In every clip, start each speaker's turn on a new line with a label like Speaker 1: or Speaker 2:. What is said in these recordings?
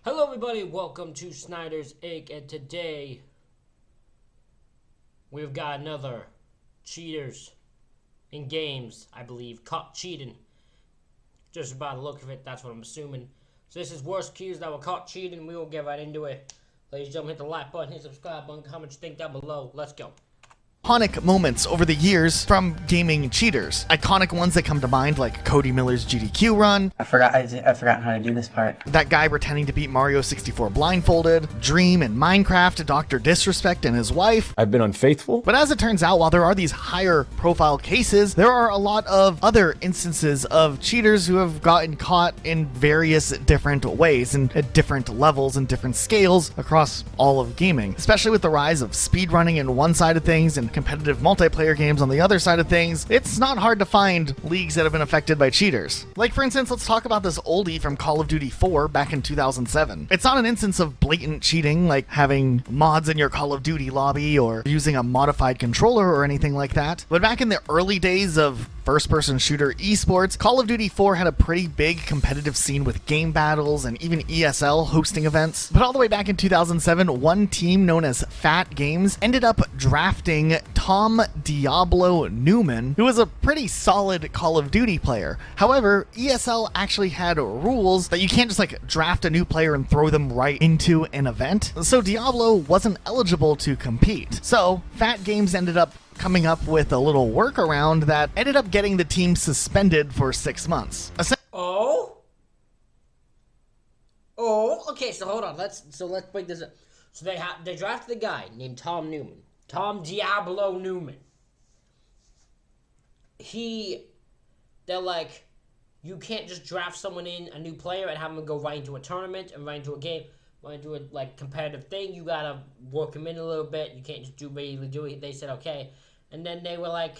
Speaker 1: Hello everybody, welcome to Snyder's Egg, and today we've got another cheaters in games, I believe, caught cheating. Just by the look of it, that's what I'm assuming. So this is worst cues that were caught cheating. We will get right into it. Ladies and gentlemen, hit the like button, hit the subscribe button, comment what you think down below. Let's go.
Speaker 2: Iconic moments over the years from gaming cheaters. Iconic ones that come to mind like Cody Miller's GDQ run,
Speaker 3: I forgot how to do this part.
Speaker 2: that guy pretending to beat Mario 64 blindfolded, Dream in Minecraft, Dr. Disrespect and his wife.
Speaker 4: I've been unfaithful.
Speaker 2: But as it turns out, while there are these higher profile cases, there are a lot of other instances of cheaters who have gotten caught in various different ways and at different levels and different scales across all of gaming. Especially with the rise of speedrunning in one side of things and competitive multiplayer games on the other side of things, it's not hard to find leagues that have been affected by cheaters. Like for instance, let's talk about this oldie from Call of Duty 4 back in 2007. It's not an instance of blatant cheating like having mods in your Call of Duty lobby or using a modified controller or anything like that, but back in the early days of first-person shooter esports, Call of Duty 4 had a pretty big competitive scene with game battles and even ESL hosting events. But all the way back in 2007, one team known as Fat Games ended up drafting Tom Diablo Newman, who was a pretty solid Call of Duty player. However, ESL actually had rules that you can't just draft a new player and throw them right into an event. So Diablo wasn't eligible to compete. So Fat Games ended up coming up with a little workaround that ended up getting the team suspended for 6 months.
Speaker 1: Okay, so hold on. Let's break this up. So they drafted a guy named Tom Newman. Tom Diablo Newman. They're like, you can't just draft someone in, a new player, and have them go right into a tournament and right into a game, right into a competitive thing. You gotta work them in a little bit. You can't just immediately do it. They said okay, and then they were like,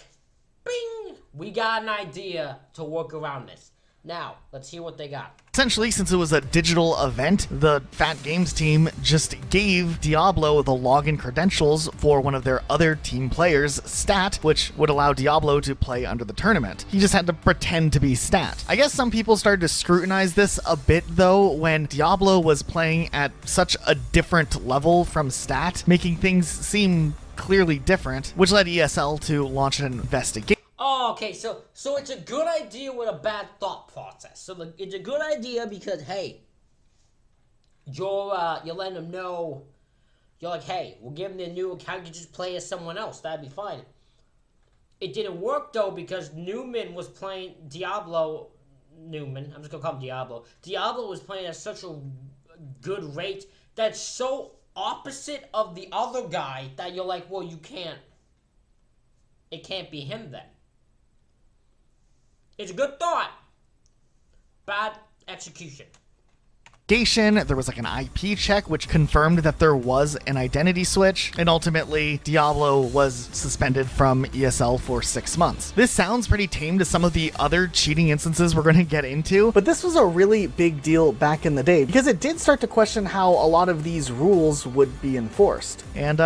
Speaker 1: "Bing! We got an idea to work around this." Now let's hear what they got.
Speaker 2: Essentially, since it was a digital event, the Fat Games team just gave Diablo the login credentials for one of their other team players, Stat, which would allow Diablo to play under the tournament. He just had to pretend to be Stat. I guess some people started to scrutinize this a bit, though, when Diablo was playing at such a different level from Stat, making things seem clearly different, which led ESL to launch an investigation.
Speaker 1: Oh, okay, so it's a good idea with a bad thought process. So it's a good idea because, hey, you're letting them know, you're like, hey, we'll give them their new account, you just play as someone else, that'd be fine. It didn't work, though, because Newman was playing Newman, I'm just gonna call him Diablo. Diablo was playing at such a good rate that's so opposite of the other guy that you're like, well, it can't be him then. It's a good thought. Bad execution.
Speaker 2: There was an IP check which confirmed that there was an identity switch, and ultimately Diablo was suspended from ESL for 6 months. This sounds pretty tame to some of the other cheating instances we're going to get into,
Speaker 5: But this was a really big deal back in the day because it did start to question how a lot of these rules would be enforced.
Speaker 2: and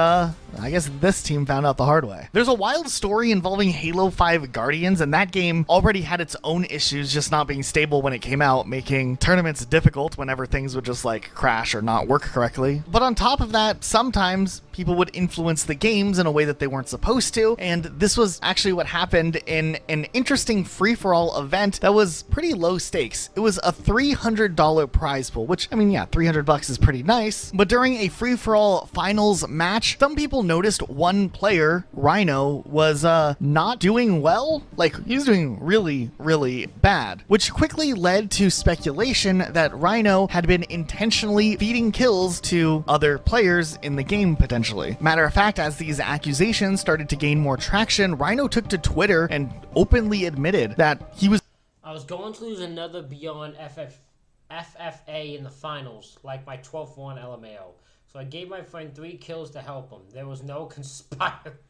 Speaker 2: I guess this team found out the hard way. There's a wild story involving Halo 5 Guardians, and that game already had its own issues just not being stable when it came out, making tournaments difficult whenever things would just crash or not work correctly. But on top of that, sometimes people would influence the games in a way that they weren't supposed to, and this was actually what happened in an interesting free-for-all event that was pretty low stakes. It was a $300 prize pool, which, I mean, yeah, $300 is pretty nice, but during a free-for-all finals match, some people noticed one player, Rhino, was not doing well. He was doing really, really bad, which quickly led to speculation that Rhino had been intentionally feeding kills to other players in the game, potentially. Matter of fact, as these accusations started to gain more traction, Rhino took to Twitter and openly admitted that he was
Speaker 1: I was going to lose another Beyond FFA in the finals, like my 12th one LMAO. So I gave my friend 3 kills to help him. There was no conspire.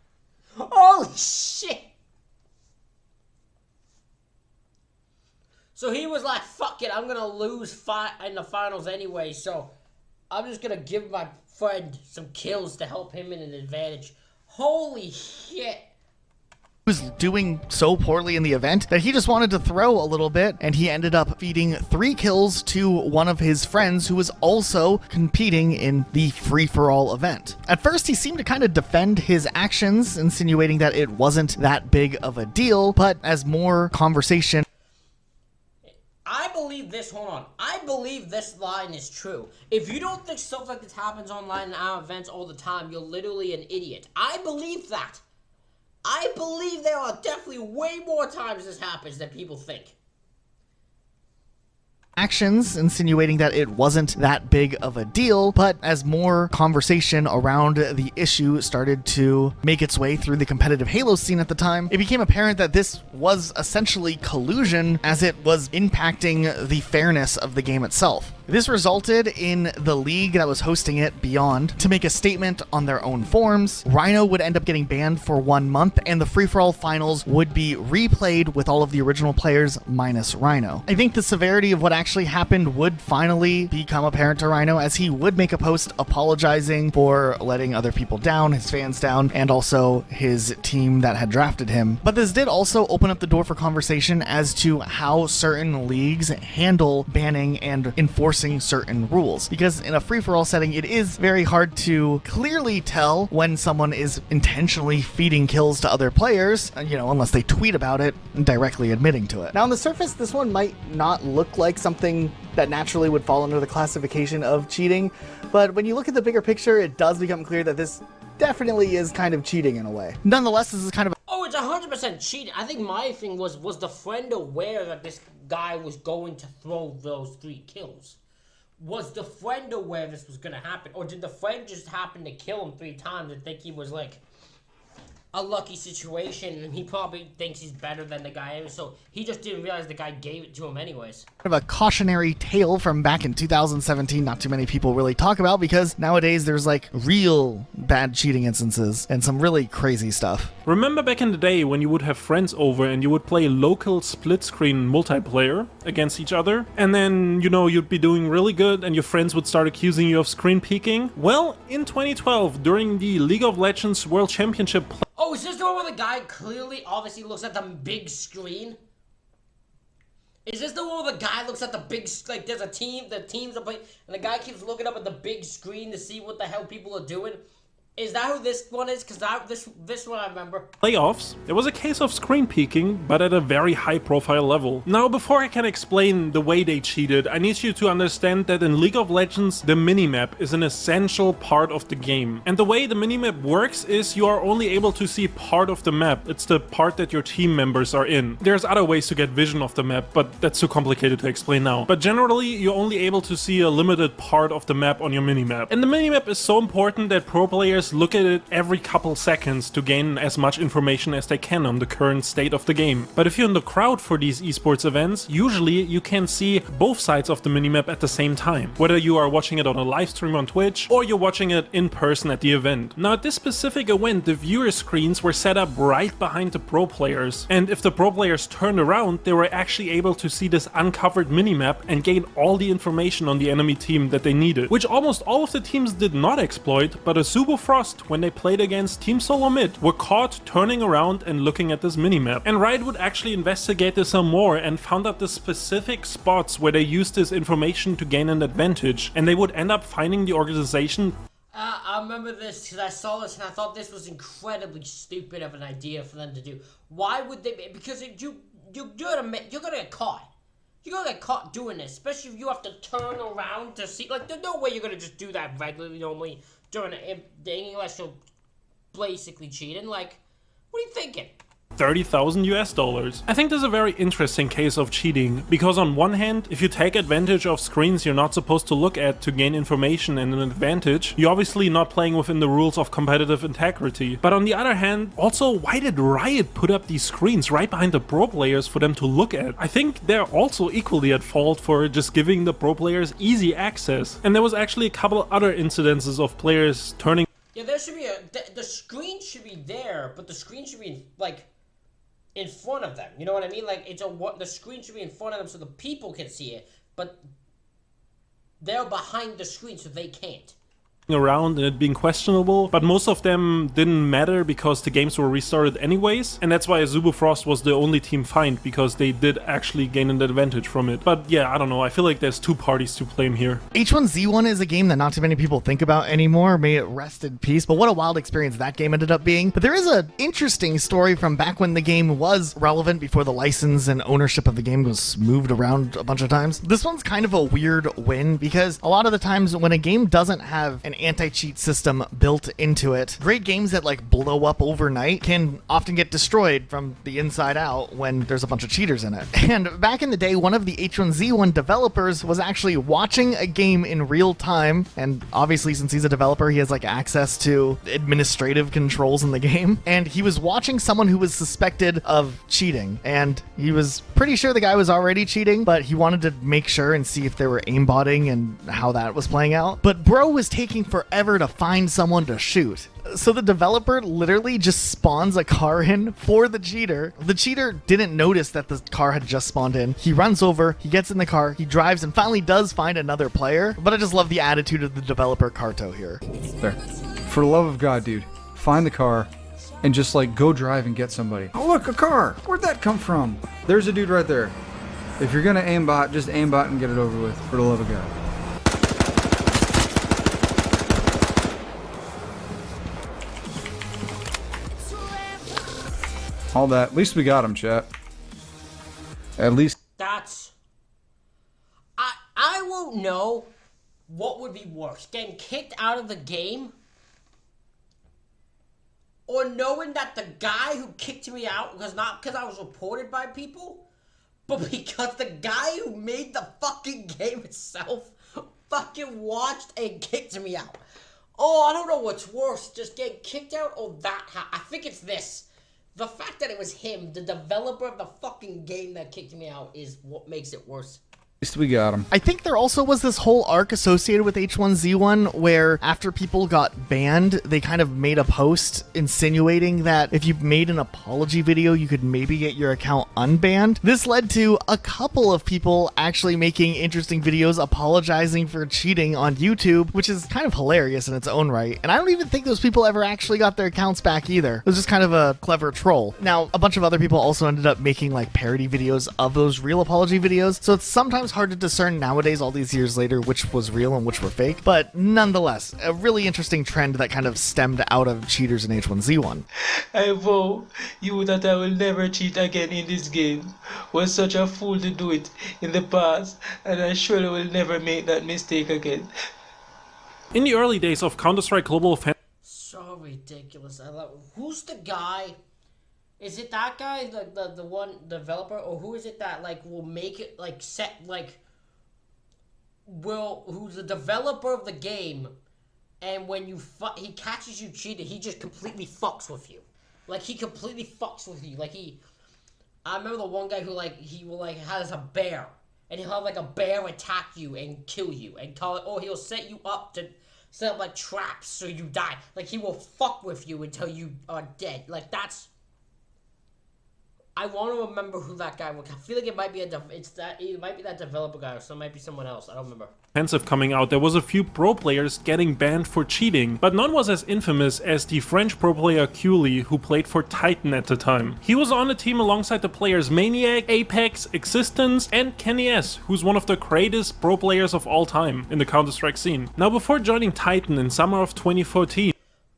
Speaker 1: Holy shit! So he was like, fuck it, I'm gonna lose in the finals anyway, so I'm just gonna give my friend some kills to help him in an advantage. Holy shit!
Speaker 2: was doing so poorly in the event that he just wanted to throw a little bit, and he ended up feeding 3 kills to one of his friends who was also competing in the free-for-all event. At first, he seemed to kind of defend his actions, insinuating that it wasn't that big of a deal, but as more conversation...
Speaker 1: I believe this, hold on. I believe this line is true. If you don't think stuff like this happens online in our events all the time, you're literally an idiot. I believe that. I believe there are definitely way more times this happens than people think.
Speaker 2: Actions, insinuating that it wasn't that big of a deal, but as more conversation around the issue started to make its way through the competitive Halo scene at the time, it became apparent that this was essentially collusion, as it was impacting the fairness of the game itself. This resulted in the league that was hosting it, Beyond, to make a statement on their own forums. Rhino would end up getting banned for 1 month, and the free-for-all finals would be replayed with all of the original players minus Rhino. I think the severity of what actually happened would finally become apparent to Rhino, as he would make a post apologizing for letting other people down, his fans down, and also his team that had drafted him. But this did also open up the door for conversation as to how certain leagues handle banning and enforcing certain rules, because in a free-for-all setting it is very hard to clearly tell when someone is intentionally feeding kills to other players, unless they tweet about it and directly admitting to it.
Speaker 5: Now, on the surface, this one might not look like something that naturally would fall under the classification of cheating, but when you look at the bigger picture, it does become clear that this definitely is kind of cheating in a way.
Speaker 2: Nonetheless, this is kind of
Speaker 1: Oh, it's 100% cheating. I think my thing was the friend aware that this guy was going to throw those 3 kills? Was the friend aware this was going to happen? Or did the friend just happen to kill him 3 times and think he was like a lucky situation, and he probably thinks he's better than the guy is, so he just didn't realize the guy gave it to him anyways.
Speaker 2: Kind of a cautionary tale from back in 2017 not too many people really talk about, because nowadays there's like real bad cheating instances and some really crazy stuff.
Speaker 4: Remember back in the day when you would have friends over and you would play local split-screen multiplayer against each other, and then, you'd be doing really good and your friends would start accusing you of screen peeking? Well, in 2012, during the League of Legends World Championship
Speaker 1: Oh, is this the one where the guy clearly, obviously looks at the big screen? Is this the one where the guy looks at the big, like there's a team, the teams are playing, and the guy keeps looking up at the big screen to see what the hell people are doing? Is that who this one is? Because this one I remember.
Speaker 4: Playoffs, there was a case of screen peeking, but at a very high profile level. Now, before I can explain the way they cheated, I need you to understand that in League of Legends, the minimap is an essential part of the game. And the way the minimap works is you are only able to see part of the map. It's the part that your team members are in. There's other ways to get vision of the map, but that's too complicated to explain now. But generally, you're only able to see a limited part of the map on your minimap. And the minimap is so important that pro players look at it every couple seconds to gain as much information as they can on the current state of the game. But if you're in the crowd for these esports events, usually you can see both sides of the minimap at the same time, whether you are watching it on a live stream on Twitch or you're watching it in person at the event. Now, at this specific event, the viewer screens were set up right behind the pro players, and if the pro players turned around, they were actually able to see this uncovered minimap and gain all the information on the enemy team that they needed, which almost all of the teams did not exploit, but Azubo Frost, when they played against Team Solo Mid, were caught turning around and looking at this minimap. And Riot would actually investigate this some more and found out the specific spots where they used this information to gain an advantage, and they would end up finding the organization.
Speaker 1: I remember this because I saw this and I thought this was incredibly stupid of an idea for them to do. Why would they? Because you're gonna get caught. You're gonna get caught doing this, especially if you have to turn around to see. Like, there's no way you're gonna just do that regularly, normally during the unless you're basically cheating. Like, what are you thinking?
Speaker 4: $30,000 US. I think this is a very interesting case of cheating, because on one hand, if you take advantage of screens you're not supposed to look at to gain information and an advantage, you're obviously not playing within the rules of competitive integrity. But on the other hand, also, why did Riot put up these screens right behind the pro players for them to look at? I think they're also equally at fault for just giving the pro players easy access. And there was actually a couple other incidences of players turning.
Speaker 1: Yeah, there should be the screen should be there, but the screen should be in front of them. You know what I mean? Like, the screen should be in front of them so the people can see it, but they're behind the screen so they can't.
Speaker 4: around and it being questionable, but most of them didn't matter because the games were restarted anyways, and that's why Azubu Frost was the only team fined, because they did actually gain an advantage from it. But yeah, I don't know, I feel like there's two parties to blame here.
Speaker 2: H1Z1 is a game that not too many people think about anymore. May it rest in peace, but what a wild experience that game ended up being. But there is an interesting story from back when the game was relevant, before the license and ownership of the game was moved around a bunch of times. This one's kind of a weird win, because a lot of the times when a game doesn't have an anti-cheat system built into it, great games that like blow up overnight can often get destroyed from the inside out when there's a bunch of cheaters in it. And back in the day, one of the H1Z1 developers was actually watching a game in real time, and obviously since he's a developer, he has like access to administrative controls in the game, and he was watching someone who was suspected of cheating, and he was pretty sure the guy was already cheating, but he wanted to make sure and see if they were aimbotting and how that was playing out. But bro was taking forever to find someone to shoot. So the developer literally just spawns a car in for the cheater. The cheater didn't notice that the car had just spawned in. He runs over, he gets in the car, he drives, and finally does find another player. But I just love the attitude of the developer Carto here.
Speaker 6: There. For the love of God, dude, find the car and just like go drive and get somebody. Oh look, a car! Where'd that come from? There's a dude right there. If you're gonna aimbot, just aimbot and get it over with, for the love of God. All that. At least we got him, chat. At least.
Speaker 1: That's... I won't know what would be worse. Getting kicked out of the game, or knowing that the guy who kicked me out was not because I was reported by people, but because the guy who made the fucking game itself fucking watched and kicked me out. Oh, I don't know what's worse, just getting kicked out or that. I think it's this. The fact that it was him, the developer of the fucking game that kicked me out, is what makes it worse.
Speaker 6: At least we got him.
Speaker 2: I think there also was this whole arc associated with H1Z1 where after people got banned, they kind of made a post insinuating that if you made an apology video, you could maybe get your account unbanned. This led to a couple of people actually making interesting videos apologizing for cheating on YouTube, which is kind of hilarious in its own right. And I don't even think those people ever actually got their accounts back either. It was just kind of a clever troll. Now, a bunch of other people also ended up making like parody videos of those real apology videos, so it's sometimes hard to discern nowadays, all these years later, which was real and which were fake, but nonetheless, a really interesting trend that kind of stemmed out of cheaters in H1Z1.
Speaker 7: I vow you that I will never cheat again in this game. Was such a fool to do it in the past, and I surely will never make that mistake again.
Speaker 4: In the early days of Counter-Strike Global Offensive,
Speaker 1: So ridiculous. I love. Who's the guy? Is it that guy, the one developer, or who is it that like will make it like set like who's the developer of the game, and when you he catches you cheating, he just completely fucks with you. Like he completely fucks with you. Like I remember the one guy who like he will like has a bear, and he'll have like a bear attack you and kill you, and call it. Oh, he'll set you up to set up like traps so you die. Like he will fuck with you until you are dead. Like that's. I want to remember who that guy was. I feel like it might be it might be that developer guy, or so it might be someone else. I don't remember.
Speaker 4: coming out, there was a few pro players getting banned for cheating, but none was as infamous as the French pro player Cooley, who played for Titan at the time. He was on a team alongside the players Maniac, Apex, Existence, and Kenny S, who's one of the greatest pro players of all time in the Counter-Strike scene. Now, before joining Titan in summer of 2014,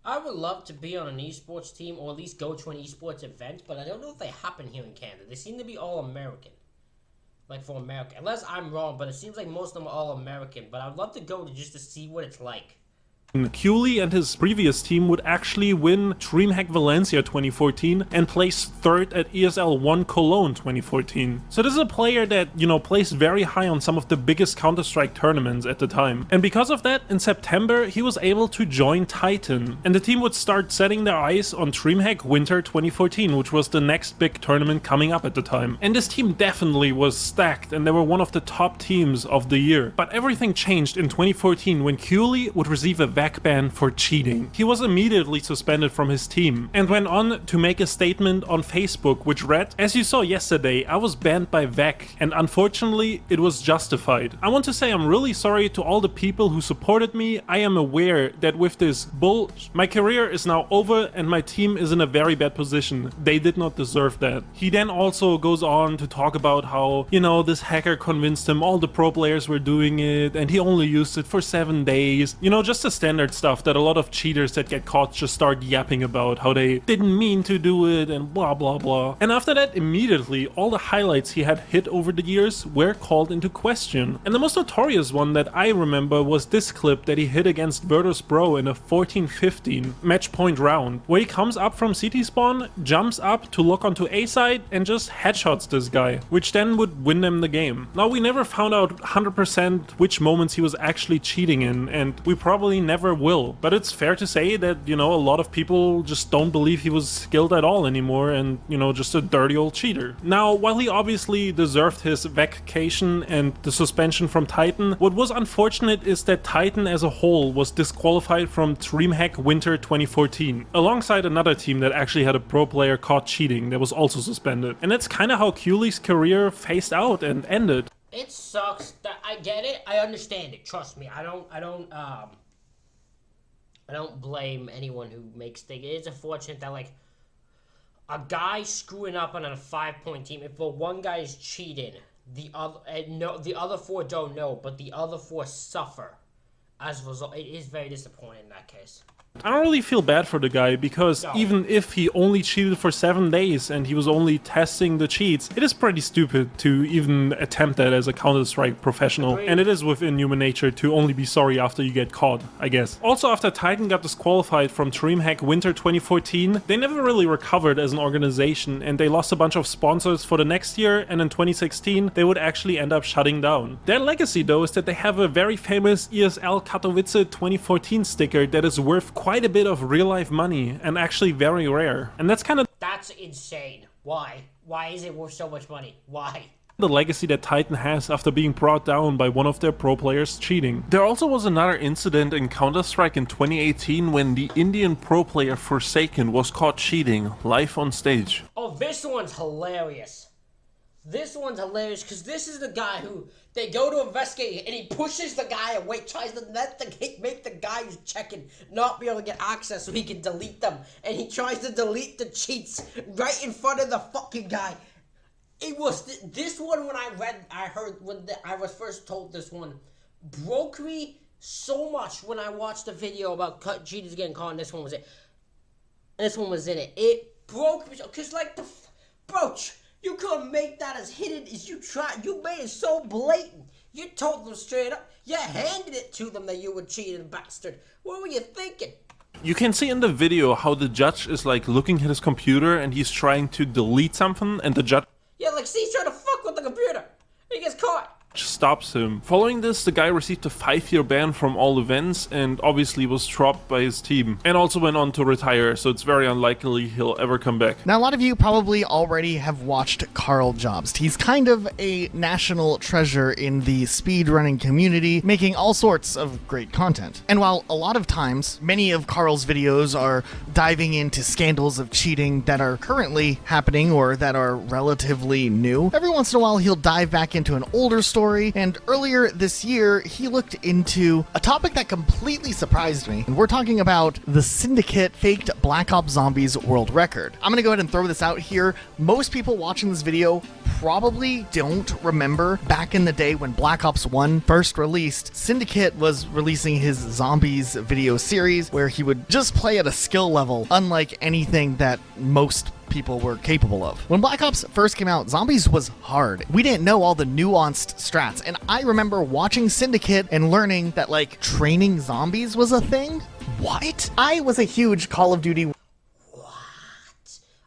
Speaker 1: I would love to be on an esports team, or at least go to an esports event, but I don't know if they happen here in Canada. They seem to be all American. Like for America. Unless I'm wrong, but it seems like most of them are all American. But I'd love to go just to see what it's like.
Speaker 4: Cooley and his previous team would actually win DreamHack Valencia 2014 and place third at ESL 1 Cologne 2014. So this is a player that, placed very high on some of the biggest Counter-Strike tournaments at the time. And because of that, in September, he was able to join Titan. And the team would start setting their eyes on DreamHack Winter 2014, which was the next big tournament coming up at the time. And this team definitely was stacked, and they were one of the top teams of the year. But everything changed in 2014 when Cooley would receive a Vec banned for cheating. He was immediately suspended from his team and went on to make a statement on Facebook which read, "As you saw yesterday, I was banned by Vec, and unfortunately it was justified. I want to say I'm really sorry to all the people who supported me. I am aware that with this bull, my career is now over and my team is in a very bad position. They did not deserve that." He then also goes on to talk about how, you know, this hacker convinced him all the pro players were doing it and he only used it for 7 days. You know, just the standard stuff that a lot of cheaters that get caught just start yapping about, how they didn't mean to do it and blah blah blah. And after that, immediately all the highlights he had hit over the years were called into question. And the most notorious one that I remember was this clip that he hit against Virtus.pro in a 14-15 match point round, where he comes up from CT spawn, jumps up to look onto A side and just headshots this guy, which then would win them the game. Now, we never found out 100% which moments he was actually cheating in, and we probably never will, but it's fair to say that, you know, a lot of people just don't believe he was skilled at all anymore and, you know, just a dirty old cheater. Now, while he obviously deserved his vacation and the suspension from Titan, what was unfortunate is that Titan as a whole was disqualified from DreamHack Winter 2014, alongside another team that actually had a pro player caught cheating that was also suspended. And that's kind of how Cooley's career phased out and ended.
Speaker 1: It sucks. That I get it. I understand it. Trust me. I don't blame anyone who makes things. It is unfortunate that, like, a guy screwing up on a 5-point team, if the one guy is cheating, the other 4 don't know, but the other 4 suffer as a result. It is very disappointing in that case.
Speaker 4: I don't really feel bad for the guy, because even if he only cheated for 7 days and he was only testing the cheats, it is pretty stupid to even attempt that as a Counter-Strike professional.
Speaker 1: Agreed.
Speaker 4: And it is within human nature to only be sorry after you get caught, I guess. Also, after Titan got disqualified from DreamHack Winter 2014, they never really recovered as an organization, and they lost a bunch of sponsors for the next year, and in 2016 they would actually end up shutting down. Their legacy, though, is that they have a very famous ESL Katowice 2014 sticker that is worth quite a bit of real-life money and actually very rare. And that's kind of
Speaker 1: That's insane. Why? Why is it worth so much money? Why?
Speaker 4: the legacy that Titan has after being brought down by one of their pro players cheating. There also was another incident in Counter-Strike in 2018 when the Indian pro player Forsaken was caught cheating live on stage.
Speaker 1: Oh, this one's hilarious. This one's hilarious because this is the guy who they go to investigate and he pushes the guy away, tries to make the guy who's checking not be able to get access so he can delete them. And he tries to delete the cheats right in front of the fucking guy. It was this one when I was first told this one broke me so much when I watched the video about cheaters getting caught, and this one was it. This one was in it. It broke me because broach. You couldn't make that as hidden as you tried. You made it so blatant. You told them straight up. You handed it to them that you were cheating, bastard. What were you thinking?
Speaker 4: You can see in the video how the judge is like looking at his computer and he's trying to delete something, and the judge
Speaker 1: See, he's trying to fuck with the computer. He gets caught.
Speaker 4: stops him. Following this, the guy received a 5-year ban from all events and obviously was dropped by his team, and also went on to retire, so it's very unlikely he'll ever come back.
Speaker 2: Now, a lot of you probably already have watched Karl Jobst. He's kind of a national treasure in the speedrunning community, making all sorts of great content. And while a lot of times, many of Karl's videos are diving into scandals of cheating that are currently happening or that are relatively new, every once in a while he'll dive back into an older story, and earlier this year, he looked into a topic that completely surprised me. And we're talking about the Syndicate faked Black Ops Zombies world record. I'm gonna go ahead and throw this out here. Most people watching this video probably don't remember back in the day when Black Ops 1 first released. Syndicate was releasing his Zombies video series where he would just play at a skill level unlike anything that most people were capable of. When Black Ops first came out, Zombies was hard. We didn't know all the nuanced strats, and I remember watching Syndicate and learning that, like, training zombies was a thing? What? I was a huge Call of Duty.
Speaker 1: What?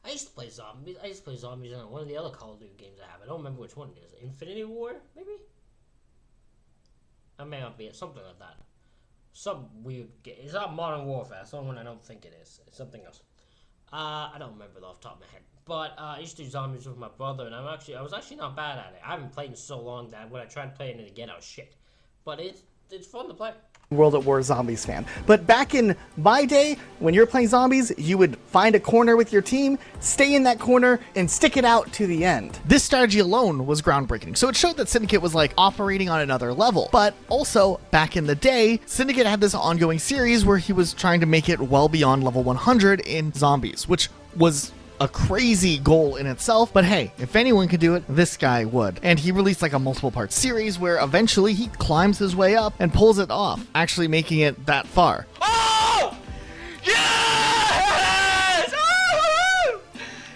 Speaker 1: I used to play Zombies on one of the other Call of Duty games I have. I don't remember which one it is. Infinity War, maybe? That may not be it. Something like that. Some weird game. It's not Modern Warfare. That's the one I don't think it is. It's something else. I don't remember it off the top of my head. But I used to do Zombies with my brother, and I was actually not bad at it. I haven't played in so long that when I tried playing it again, I was shit. But it's fun to play.
Speaker 5: World at War Zombies fan. But back in my day, when you're playing zombies, you would find a corner with your team, stay in that corner, and stick it out to the end.
Speaker 2: This strategy alone was groundbreaking, so it showed that Syndicate was like operating on another level. But also, back in the day, Syndicate had this ongoing series where he was trying to make it well beyond level 100 in zombies, which was a crazy goal in itself, but hey, if anyone could do it, this guy would. And he released like a multiple part series where eventually he climbs his way up and pulls it off, actually making it that far.
Speaker 8: Oh! Yes! Woo-hoo!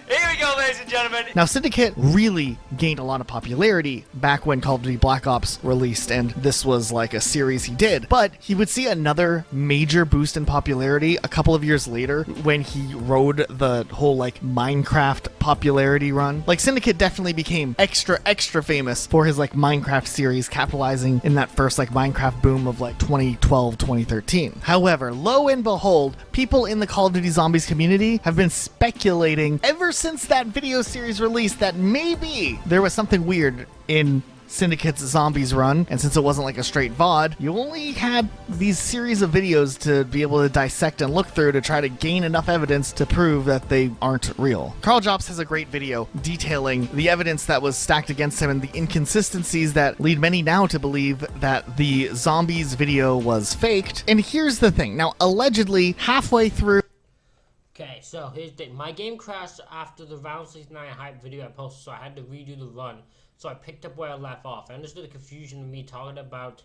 Speaker 8: Here we go, ladies and gentlemen.
Speaker 2: Now, Syndicate really gained a lot of popularity back when Call of Duty Black Ops released, and this was like a series he did. But he would see another major boost in popularity a couple of years later when he rode the whole like Minecraft popularity run. Like, Syndicate definitely became extra famous for his like Minecraft series, capitalizing in that first like Minecraft boom of like 2012, 2013. However, lo and behold, people in the Call of Duty Zombies community have been speculating ever since that video series released that maybe there was something weird in Syndicate's Zombies run, and since it wasn't like a straight VOD, you only had these series of videos to be able to dissect and look through to try to gain enough evidence to prove that they aren't real. Carl Jobs has a great video detailing the evidence that was stacked against him and the inconsistencies that lead many now to believe that the Zombies video was faked. And here's the thing. Now, allegedly, halfway through...
Speaker 1: Okay, so here's the thing. My game crashed after the Round 69 hype video I posted, so I had to redo the run. So I picked up where I left off. I understood the confusion of me talking about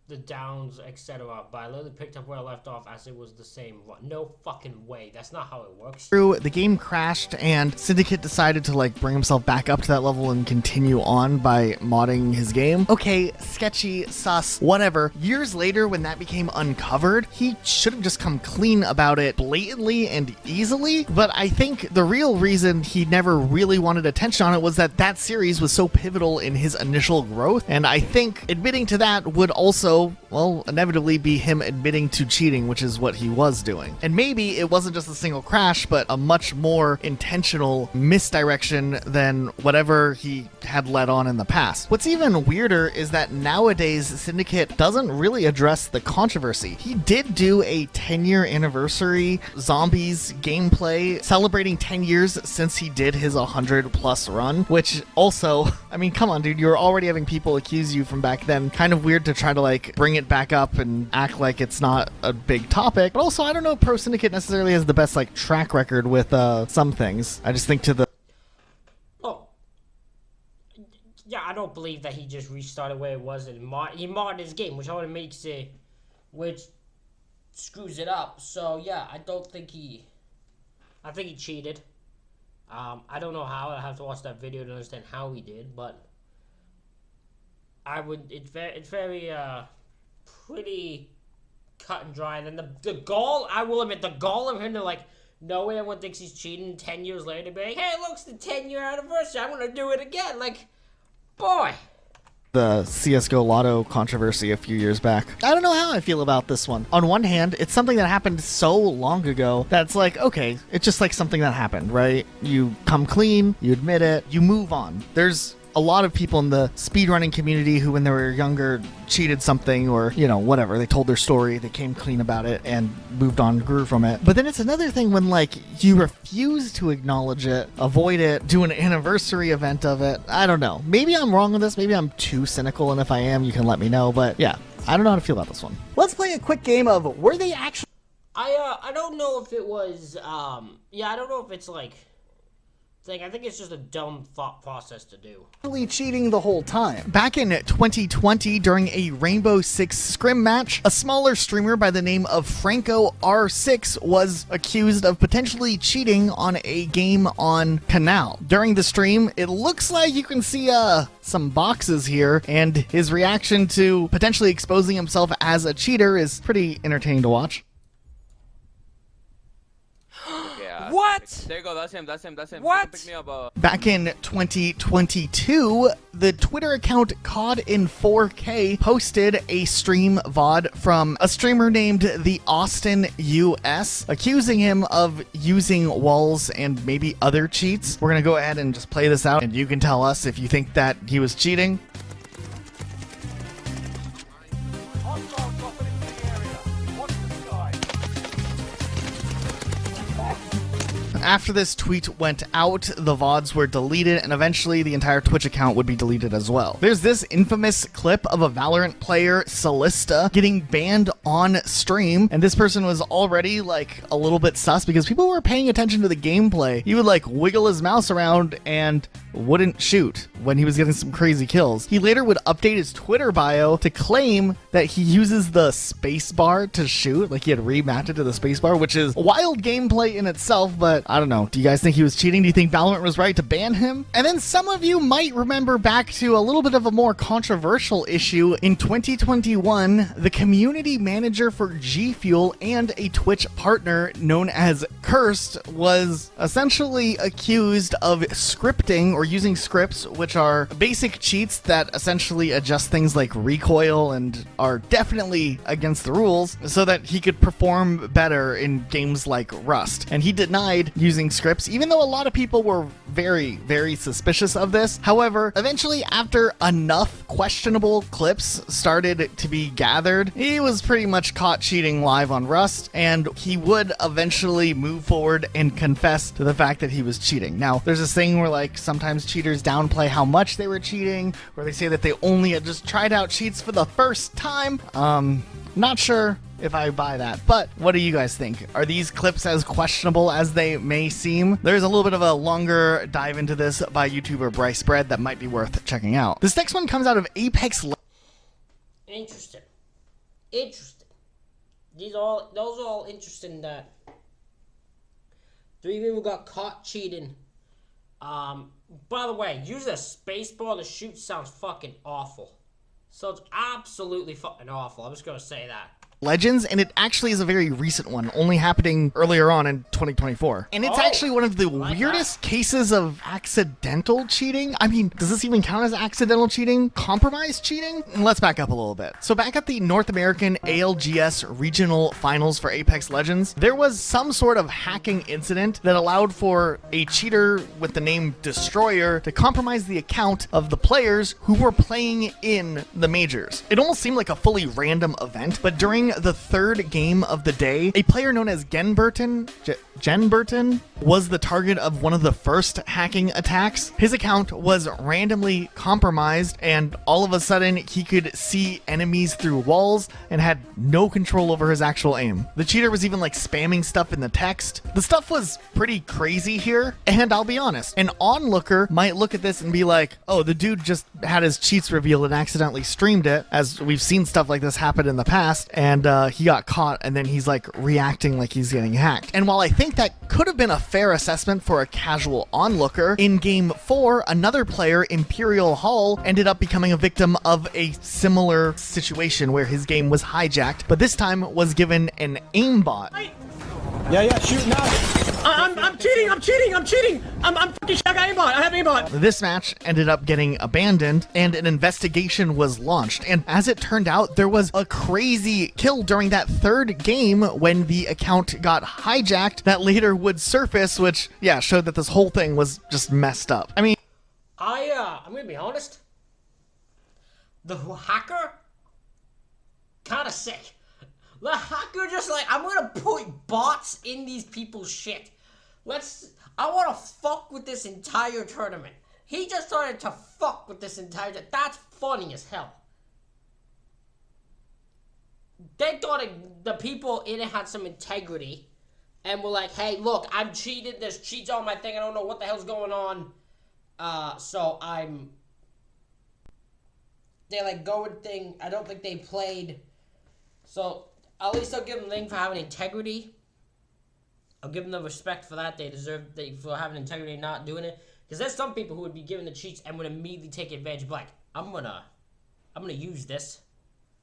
Speaker 1: the downs, etc. But I literally picked up where I left off as it was the same run. No fucking way. That's not how it works.
Speaker 2: The game crashed and Syndicate decided to like bring himself back up to that level and continue on by modding his game. Okay, sketchy, sus, whatever. Years later, when that became uncovered, he should have just come clean about it blatantly and easily. But I think the real reason he never really wanted attention on it was that that series was so pivotal in his initial growth. And I think admitting to that would also, well, inevitably be him admitting to cheating, which is what he was doing. And maybe it wasn't just a single crash, but a much more intentional misdirection than whatever he had led on in the past. What's even weirder is that nowadays Syndicate doesn't really address the controversy. He did do a 10-year anniversary Zombies gameplay celebrating 10 years since he did his 100+ run, which also, I mean, come on, dude, you're already having people accuse you from back then. Kind of weird to try to like bring it back up and act like it's not a big topic. But also, I don't know if Pro Syndicate necessarily has the best like track record with some things. I just think to the...
Speaker 1: Oh. Yeah, I don't believe that he just restarted where it was and he modded his game, which only makes it, which screws it up. So yeah, I think he cheated. I don't know how. I have to watch that video to understand how he did, but it's very pretty cut and dry. And then the gall, I will admit, the gall of him to like know everyone thinks he's cheating 10 years later, be like, hey, look, it's the 10-year anniversary, I'm gonna do it again. Like, boy.
Speaker 2: The CSGO Lotto controversy a few years back. I don't know how I feel about this one. On one hand, it's something that happened so long ago that's like, okay, it's just like something that happened, right? You come clean, you admit it, you move on. There's a lot of people in the speedrunning community who, when they were younger, cheated something or, you know, whatever. They told their story, they came clean about it and moved on, grew from it. But then it's another thing when, like, you refuse to acknowledge it, avoid it, do an anniversary event of it. I don't know. Maybe I'm wrong with this. Maybe I'm too cynical, and if I am, you can let me know. But yeah, I don't know how to feel about this one.
Speaker 5: Let's play a quick game of were they actually...
Speaker 1: I don't know if it was, yeah, I don't know if it's, like... I think it's just a dumb thought process to do.
Speaker 5: cheating the whole time.
Speaker 2: Back in 2020, during a Rainbow Six scrim match, a smaller streamer by the name of Franco R6 was accused of potentially cheating on a game on Canal. During the stream, it looks like you can see some boxes here, and his reaction to potentially exposing himself as a cheater is pretty entertaining to watch.
Speaker 8: What? There you go, that's him. What? Pick me up,
Speaker 2: Back in 2022, the Twitter account COD in 4K posted a stream VOD from a streamer named The Austin US, accusing him of using walls and maybe other cheats. We're gonna go ahead and just play this out, and you can tell us if you think that he was cheating. After this tweet went out, the VODs were deleted, and eventually the entire Twitch account would be deleted as well. There's this infamous clip of a Valorant player, Solista, getting banned on stream, and this person was already like a little bit sus because people were paying attention to the gameplay. He would like wiggle his mouse around and wouldn't shoot when he was getting some crazy kills. He later would update his Twitter bio to claim that he uses the spacebar to shoot, like he had remapped it to the spacebar, which is wild gameplay in itself, but I don't know. Do you guys think he was cheating? Do you think Valorant was right to ban him? And then some of you might remember back to a little bit of a more controversial issue. In 2021, the community manager for G Fuel and a Twitch partner known as Cursed was essentially accused of scripting or using scripts, which are basic cheats that essentially adjust things like recoil and are definitely against the rules so that he could perform better in games like Rust. And he denied using scripts, even though a lot of people were very, very suspicious of this. However, eventually, after enough questionable clips started to be gathered, he was pretty much caught cheating live on Rust, and he would eventually move forward and confess to the fact that he was cheating. Now, there's this thing where like sometimes cheaters downplay how much they were cheating, or they say that they only had just tried out cheats for the first time. Not sure if I buy that, but what do you guys think? Are these clips as questionable as they may seem? There's a little bit of a longer dive into this by YouTuber Bryce Bread that might be worth checking out. This next one comes out of Apex
Speaker 1: Interesting. Those are all interesting that 3 people got caught cheating. By the way, using a spacebar to shoot sounds fucking awful. So it's absolutely fucking awful. I'm just gonna say that.
Speaker 2: Legends, and it actually is a very recent one, only happening earlier on in 2024. And it's actually one of the weirdest cases of accidental cheating. I mean, does this even count as accidental cheating? Compromised cheating? Let's back up a little bit. So back at the North American ALGS regional finals for Apex Legends, there was some sort of hacking incident that allowed for a cheater with the name Destroyer to compromise the account of the players who were playing in the majors. It almost seemed like a fully random event, but during the third game of the day, a player known as Jen Burton was the target of one of the first hacking attacks. His account was randomly compromised, and all of a sudden he could see enemies through walls and had no control over his actual aim. The cheater was even like spamming stuff in the text. The stuff was pretty crazy here, and I'll be honest, an onlooker might look at this and be like, oh, the dude just had his cheats revealed and accidentally streamed it, as we've seen stuff like this happen in the past, and he got caught, and then he's like reacting like he's getting hacked. And while I think that could have been a fair assessment for a casual onlooker, in game 4, another player, Imperial Hall, ended up becoming a victim of a similar situation where his game was hijacked, but this time was given an aimbot.
Speaker 9: Yeah, shoot now. I'm cheating. I'm fucking shit. I got aimbot. I have aimbot.
Speaker 2: This match ended up getting abandoned, and an investigation was launched. And as it turned out, there was a crazy kill during that third game when the account got hijacked that later would surface, which, yeah, showed that this whole thing was just messed up. I mean,
Speaker 1: I'm gonna be honest. The hacker, kind of sick. The hacker just like, I'm gonna put bots in these people's shit. I wanna fuck with this entire tournament. He just started to fuck with this entire, that's funny as hell. They thought the people in it had some integrity and were like, hey, look, I'm cheated, there's cheats on my thing, I don't know what the hell's going on. They like going thing, I don't think they played. So, at least I'll give them the thing for having integrity. I'll give them the respect for that. They deserve for having integrity and not doing it. Because there's some people who would be given the cheats and would immediately take advantage. Like, I'm gonna use this.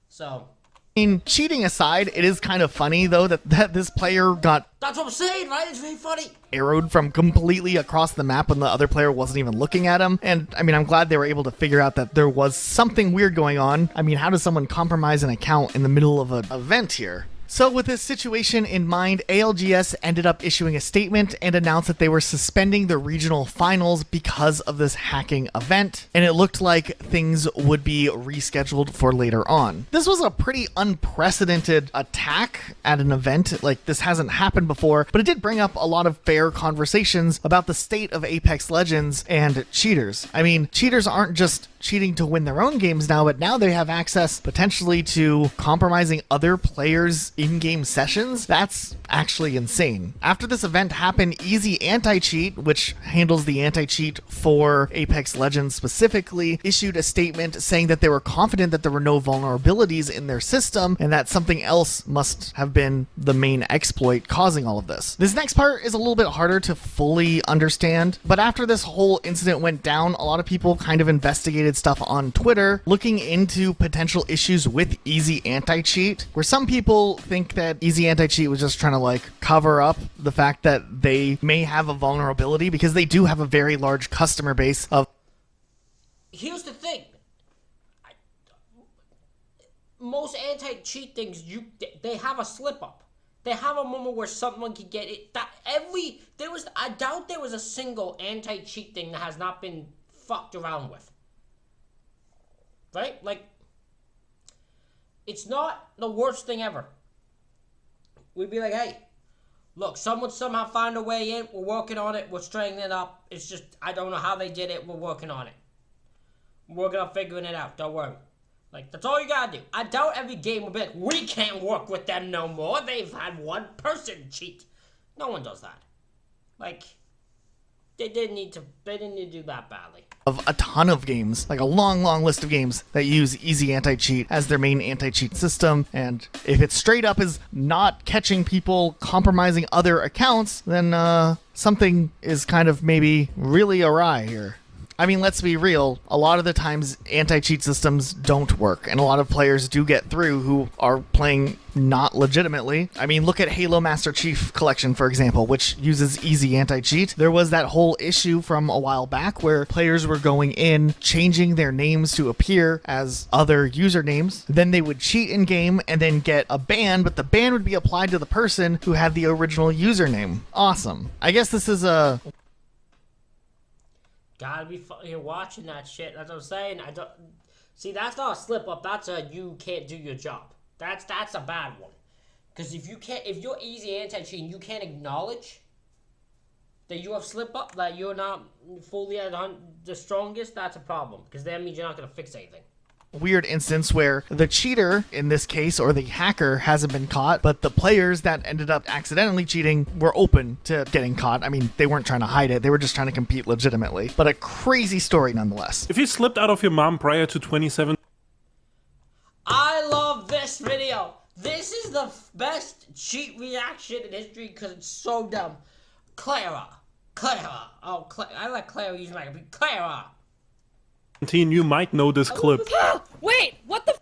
Speaker 1: So,
Speaker 2: I mean, cheating aside, it is kind of funny though that this player got,
Speaker 1: that's what I'm saying, right? It's very funny.
Speaker 2: Arrowed from completely across the map when the other player wasn't even looking at him. And I mean, I'm glad they were able to figure out that there was something weird going on. I mean, how does someone compromise an account in the middle of an event here? So with this situation in mind, ALGS ended up issuing a statement and announced that they were suspending the regional finals because of this hacking event, and it looked like things would be rescheduled for later on. This was a pretty unprecedented attack at an event, like this hasn't happened before, but it did bring up a lot of fair conversations about the state of Apex Legends and cheaters. I mean, cheaters aren't just cheating to win their own games now, but now they have access potentially to compromising other players' in-game sessions. That's actually insane. After this event happened, Easy Anti-Cheat, which handles the anti-cheat for Apex Legends specifically, issued a statement saying that they were confident that there were no vulnerabilities in their system and that something else must have been the main exploit causing all of this. This next part is a little bit harder to fully understand, but after this whole incident went down, a lot of people kind of investigated stuff on Twitter looking into potential issues with Easy Anti-Cheat, where some people think that Easy Anti-Cheat was just trying to like cover up the fact that they may have a vulnerability because they do have a very large customer base of.
Speaker 1: Here's the thing. Most anti-cheat things, they have a slip up. They have a moment where someone can get it. I doubt there was a single anti-cheat thing that has not been fucked around with. Right? Like, it's not the worst thing ever. We'd be like, hey, look, someone somehow found a way in. We're working on it. We're straightening it up. It's just, I don't know how they did it. We're working on it. We're working on figuring it out. Don't worry. Like, that's all you gotta do. I doubt every game will be like, we can't work with them no more. They've had one person cheat. No one does that. Like, they didn't need to do that badly.
Speaker 2: Of a ton of games, like a long list of games that use Easy Anti-Cheat as their main anti-cheat system, and if it straight up is not catching people compromising other accounts, then something is kind of maybe really awry here. I mean, let's be real, a lot of the times anti-cheat systems don't work, and a lot of players do get through who are playing not legitimately. I mean, look at Halo Master Chief Collection, for example, which uses Easy Anti-Cheat. There was that whole issue from a while back where players were going in, changing their names to appear as other usernames. Then they would cheat in-game and then get a ban, but the ban would be applied to the person who had the original username. Awesome. I guess this is a...
Speaker 1: Gotta be you're watching that shit. That's what I'm saying. I don't see. That's not a slip up. That's a you can't do your job. That's a bad one. Because if you're Easy Anti-Cheat, you can't acknowledge that you have slip up, that you're not fully at the strongest. That's a problem. Because that means you're not gonna fix anything.
Speaker 2: Weird instance where the cheater in this case, or the hacker, hasn't been caught, but the players that ended up accidentally cheating were open to getting caught. I mean, they weren't trying to hide it, they were just trying to compete legitimately. But a crazy story nonetheless.
Speaker 4: If you slipped out of your mom prior to 27...
Speaker 1: I love this video. This is the best cheat reaction in history because it's so dumb. Clara. Oh, I let Clara use my computer. Clara.
Speaker 4: You might know this clip.
Speaker 10: Wait, what the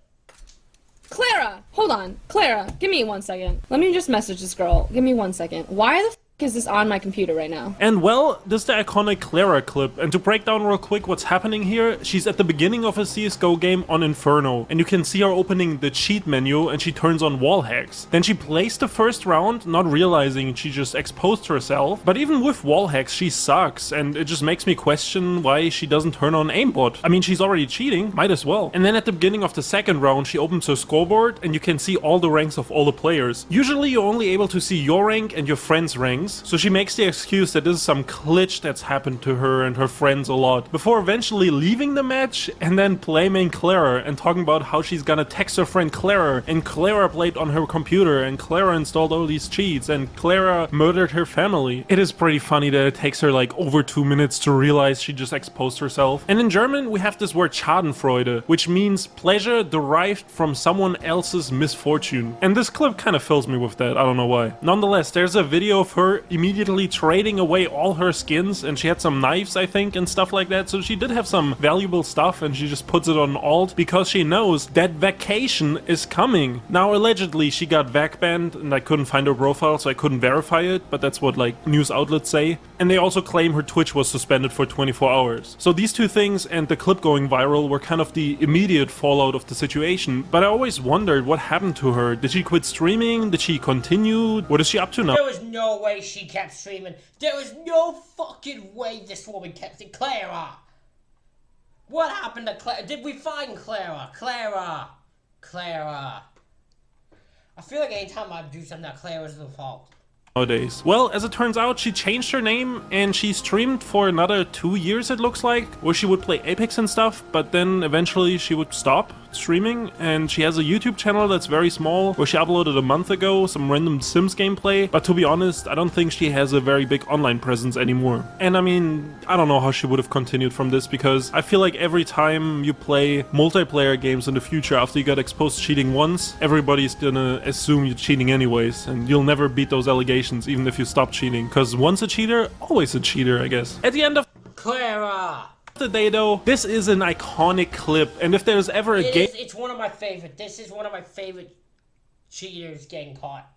Speaker 10: Clara, hold on. Clara, give me 1 second. Let me just message this girl. Give me 1 second. Why the is this on my computer right now?
Speaker 4: And well, this is the iconic Clara clip, and to break down real quick what's happening here, she's at the beginning of a CSGO game on Inferno, and you can see her opening the cheat menu and she turns on wall hacks. Then she plays the first round, not realizing she just exposed herself, but even with wall hacks she sucks, and it just makes me question why she doesn't turn on aimbot. I mean, she's already cheating, might as well. And then at the beginning of the second round she opens her scoreboard and you can see all the ranks of all the players. Usually you're only able to see your rank and your friends' ranks, so she makes the excuse that this is some glitch that's happened to her and her friends a lot, before eventually leaving the match and then blaming Clara and talking about how she's gonna text her friend Clara, and Clara played on her computer, and Clara installed all these cheats, and Clara murdered her family. It is pretty funny that it takes her like over 2 minutes to realize she just exposed herself. And in German we have this word Schadenfreude, which means pleasure derived from someone else's misfortune. And this clip kind of fills me with that, I don't know why. Nonetheless, there's a video of her immediately trading away all her skins, and she had some knives, I think, and stuff like that, so she did have some valuable stuff, and she just puts it on alt because she knows that vacation is coming. Now allegedly she got vac banned and I couldn't find her profile, so I couldn't verify it, but that's what like news outlets say. And they also claim her Twitch was suspended for 24 hours. So these two things and the clip going viral were kind of the immediate fallout of the situation. But I always wondered what happened to her. Did she quit streaming? Did she continue? What is she up to now?
Speaker 1: There was no way she kept streaming. There was no fucking way this woman kept it. Clara! What happened to Clara? Did we find Clara? Clara! I feel like anytime I do something, that Clara's the fault.
Speaker 4: Nowadays. Well, as it turns out, she changed her name and she streamed for another 2 years, it looks like, where she would play Apex and stuff, but then eventually she would stop streaming, and she has a YouTube channel that's very small where she uploaded a month ago some random Sims gameplay, but to be honest, I don't think she has a very big online presence anymore. And I mean, I don't know how she would have continued from this, because I feel like every time you play multiplayer games in the future after you got exposed to cheating once, everybody's gonna assume you're cheating anyways, and you'll never beat those allegations even if you stop cheating, because once a cheater, always a cheater, I guess. At the end of
Speaker 1: Clara!
Speaker 4: the day though, this is an iconic clip, and if there's ever a game,
Speaker 1: it's one of my favorite. This is one of my favorite cheaters getting caught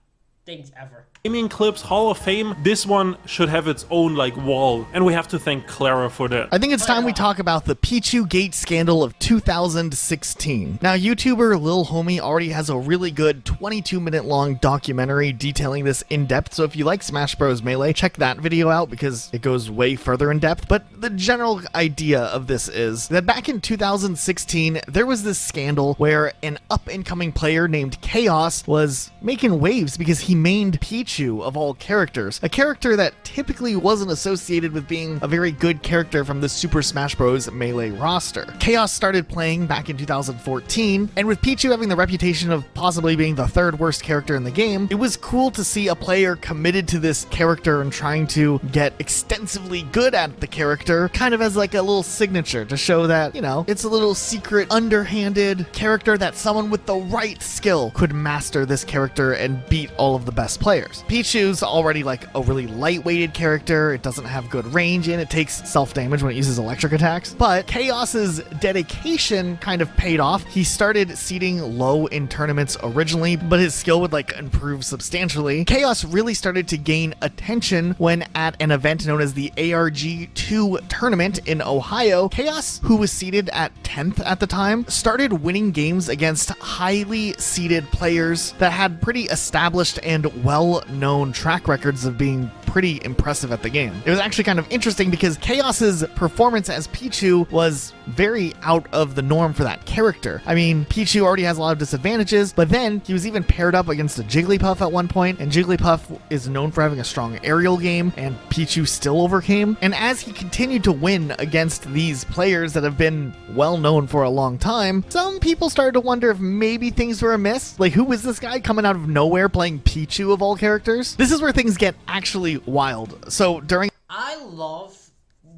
Speaker 1: things ever.
Speaker 4: Gaming Clips Hall of Fame, this one should have its own like wall, and we have to thank Clara for that.
Speaker 2: I think it's time we talk about the Pichu Gate scandal of 2016. Now, YouTuber Lil Homie already has a really good 22-minute long documentary detailing this in depth, so if you like Smash Bros. Melee, check that video out because it goes way further in depth. But the general idea of this is that back in 2016, there was this scandal where an up-and-coming player named Chaos was making waves because he mained Pichu of all characters, a character that typically wasn't associated with being a very good character from the Super Smash Bros. Melee roster. Chaos started playing back in 2014, and with Pichu having the reputation of possibly being the third worst character in the game, it was cool to see a player committed to this character and trying to get extensively good at the character, kind of as like a little signature to show that, you know, it's a little secret, underhanded character that someone with the right skill could master this character and beat all of the best players. Pichu's already like a really lightweighted character, it doesn't have good range and it takes self-damage when it uses electric attacks, but Chaos's dedication kind of paid off. He started seeding low in tournaments originally, but his skill would like improve substantially. Chaos really started to gain attention when at an event known as the ARG2 tournament in Ohio, Chaos, who was seeded at 10th at the time, started winning games against highly seeded players that had pretty established and well-known track records of being pretty impressive at the game. It was actually kind of interesting because Chaos's performance as Pichu was very out of the norm for that character. I mean, Pichu already has a lot of disadvantages, but then he was even paired up against a Jigglypuff at one point, and Jigglypuff is known for having a strong aerial game, and Pichu still overcame. And as he continued to win against these players that have been well known for a long time, some people started to wonder if maybe things were amiss. Like, who was this guy coming out of nowhere playing Pichu of all characters? This is where things get actually wild. So during
Speaker 1: I love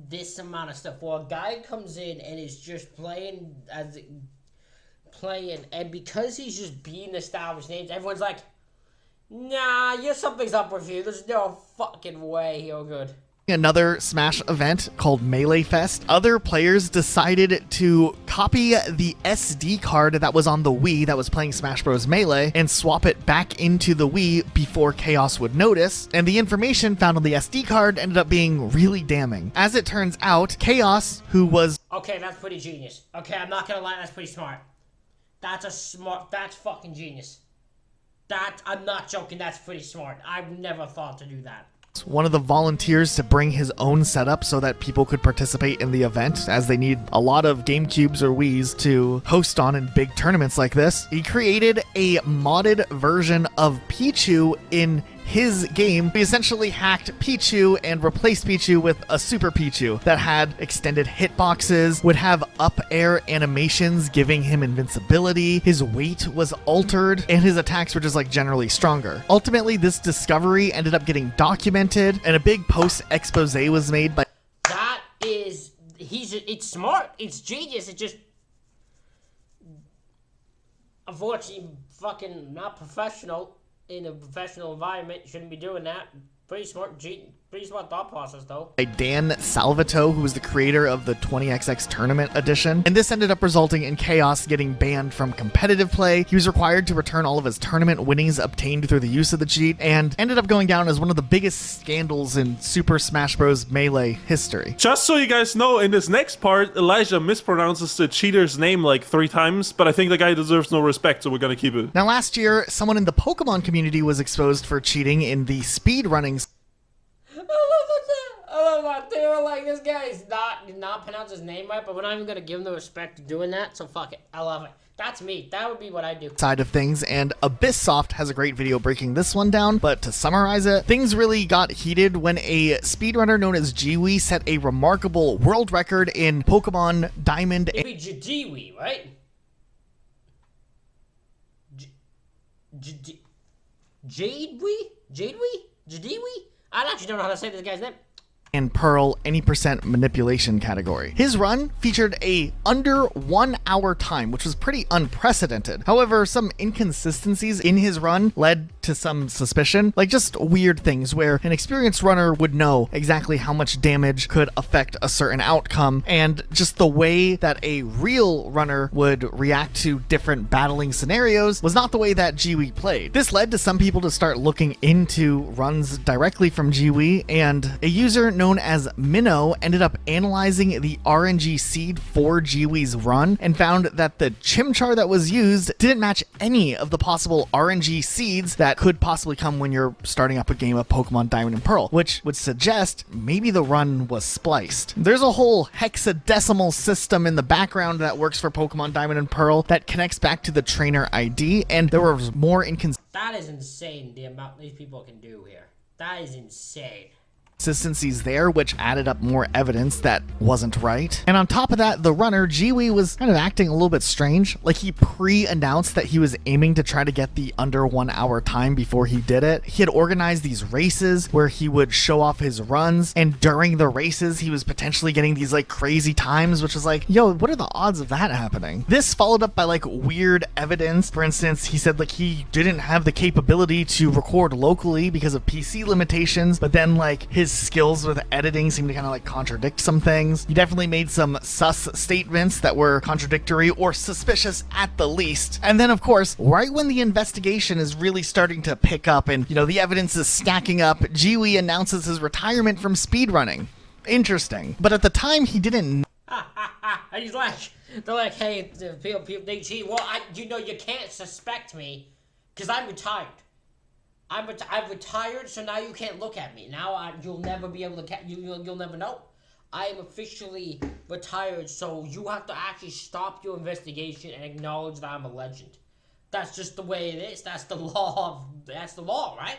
Speaker 1: this amount of stuff where a guy comes in and is just playing, and because he's just being established names, everyone's like, nah, something's up with you. There's no fucking way you're good.
Speaker 2: Another Smash event called Melee Fest, other players decided to copy the SD card that was on the Wii that was playing Smash Bros. Melee and swap it back into the Wii before Chaos would notice, and the information found on the SD card ended up being really damning. As it turns out, Chaos, who was...
Speaker 1: Okay, that's pretty genius. Okay, I'm not gonna lie, that's pretty smart. That's fucking genius. I'm not joking, that's pretty smart. I've never thought to do that.
Speaker 2: One of the volunteers to bring his own setup so that people could participate in the event, as they need a lot of GameCubes or Wiis to host on in big tournaments like this. He created a modded version of Pichu in his game. He essentially hacked Pichu and replaced Pichu with a Super Pichu that had extended hitboxes, would have up air animations giving him invincibility, his weight was altered, and his attacks were just like generally stronger. Ultimately, this discovery ended up getting documented, and a big post expose was made by...
Speaker 1: It's smart, it's genius, it just... Unfortunately, fucking not professional. In a professional environment, you shouldn't be doing that. Pretty smart, Pretty smart thought process, though.
Speaker 2: By Dan Salvato, who was the creator of the 20XX Tournament Edition, and this ended up resulting in Chaos getting banned from competitive play. He was required to return all of his tournament winnings obtained through the use of the cheat, and ended up going down as one of the biggest scandals in Super Smash Bros. Melee history.
Speaker 4: Just so you guys know, in this next part, Elijah mispronounces the cheater's name like 3 times, but I think the guy deserves no respect, so we're gonna keep it.
Speaker 2: Now, last year, someone in the Pokemon community was exposed for cheating in the speedrunning.
Speaker 1: I love that. They were like, this guy's not pronounce his name right, but we're not even gonna give him the respect of doing that. So fuck it. I love it. That's me. That would be what I do.
Speaker 2: Side of things, and Abysssoft has a great video breaking this one down, but to summarize it, things really got heated when a speedrunner known as Jiwi set a remarkable world record in Pokemon Diamond.
Speaker 1: It'd be Jadiwi, right? Jadwi? Jadiwi? I actually don't know how to say this guy's name.
Speaker 2: And Pearl any % manipulation category. His run featured a under 1 hour time, which was pretty unprecedented. However, some inconsistencies in his run led to some suspicion, like just weird things where an experienced runner would know exactly how much damage could affect a certain outcome, and just the way that a real runner would react to different battling scenarios was not the way that Jiwi played. This led to some people to start looking into runs directly from Jiwi, and a user known as Minnow ended up analyzing the RNG seed for Jiwi's run and found that the Chimchar that was used didn't match any of the possible RNG seeds that could possibly come when you're starting up a game of Pokemon Diamond and Pearl, which would suggest maybe the run was spliced. There's a whole hexadecimal system in the background that works for Pokemon Diamond and Pearl that connects back to the trainer ID, and there was more
Speaker 1: That is insane, the amount these people can do here. That is insane.
Speaker 2: inconsistencies there, which added up more evidence that wasn't right. And on top of that, the runner, Jiwi, was kind of acting a little bit strange. Like, he pre-announced that he was aiming to try to get the under 1 hour time before he did it. He had organized these races where he would show off his runs, and during the races, he was potentially getting these like crazy times, which was like, yo, what are the odds of that happening? This followed up by like weird evidence. For instance, he said like he didn't have the capability to record locally because of PC limitations, but then like his skills with editing seemed to kind of like contradict some things. He definitely made some sus statements that were contradictory or suspicious at the least. And then of course, right when the investigation is really starting to pick up and, you know, the evidence is stacking up, Jiwi announces his retirement from speedrunning. Interesting. But at the time, he didn't.
Speaker 1: And he's like, they're like, hey, people they cheat. Well, you know, you can't suspect me because I'm retired. I've retired, so now you can't look at me. Now you'll never be able to. You'll never know. I am officially retired, so you have to actually stop your investigation and acknowledge that I'm a legend. That's just the way it is. That's the law. That's the law, right?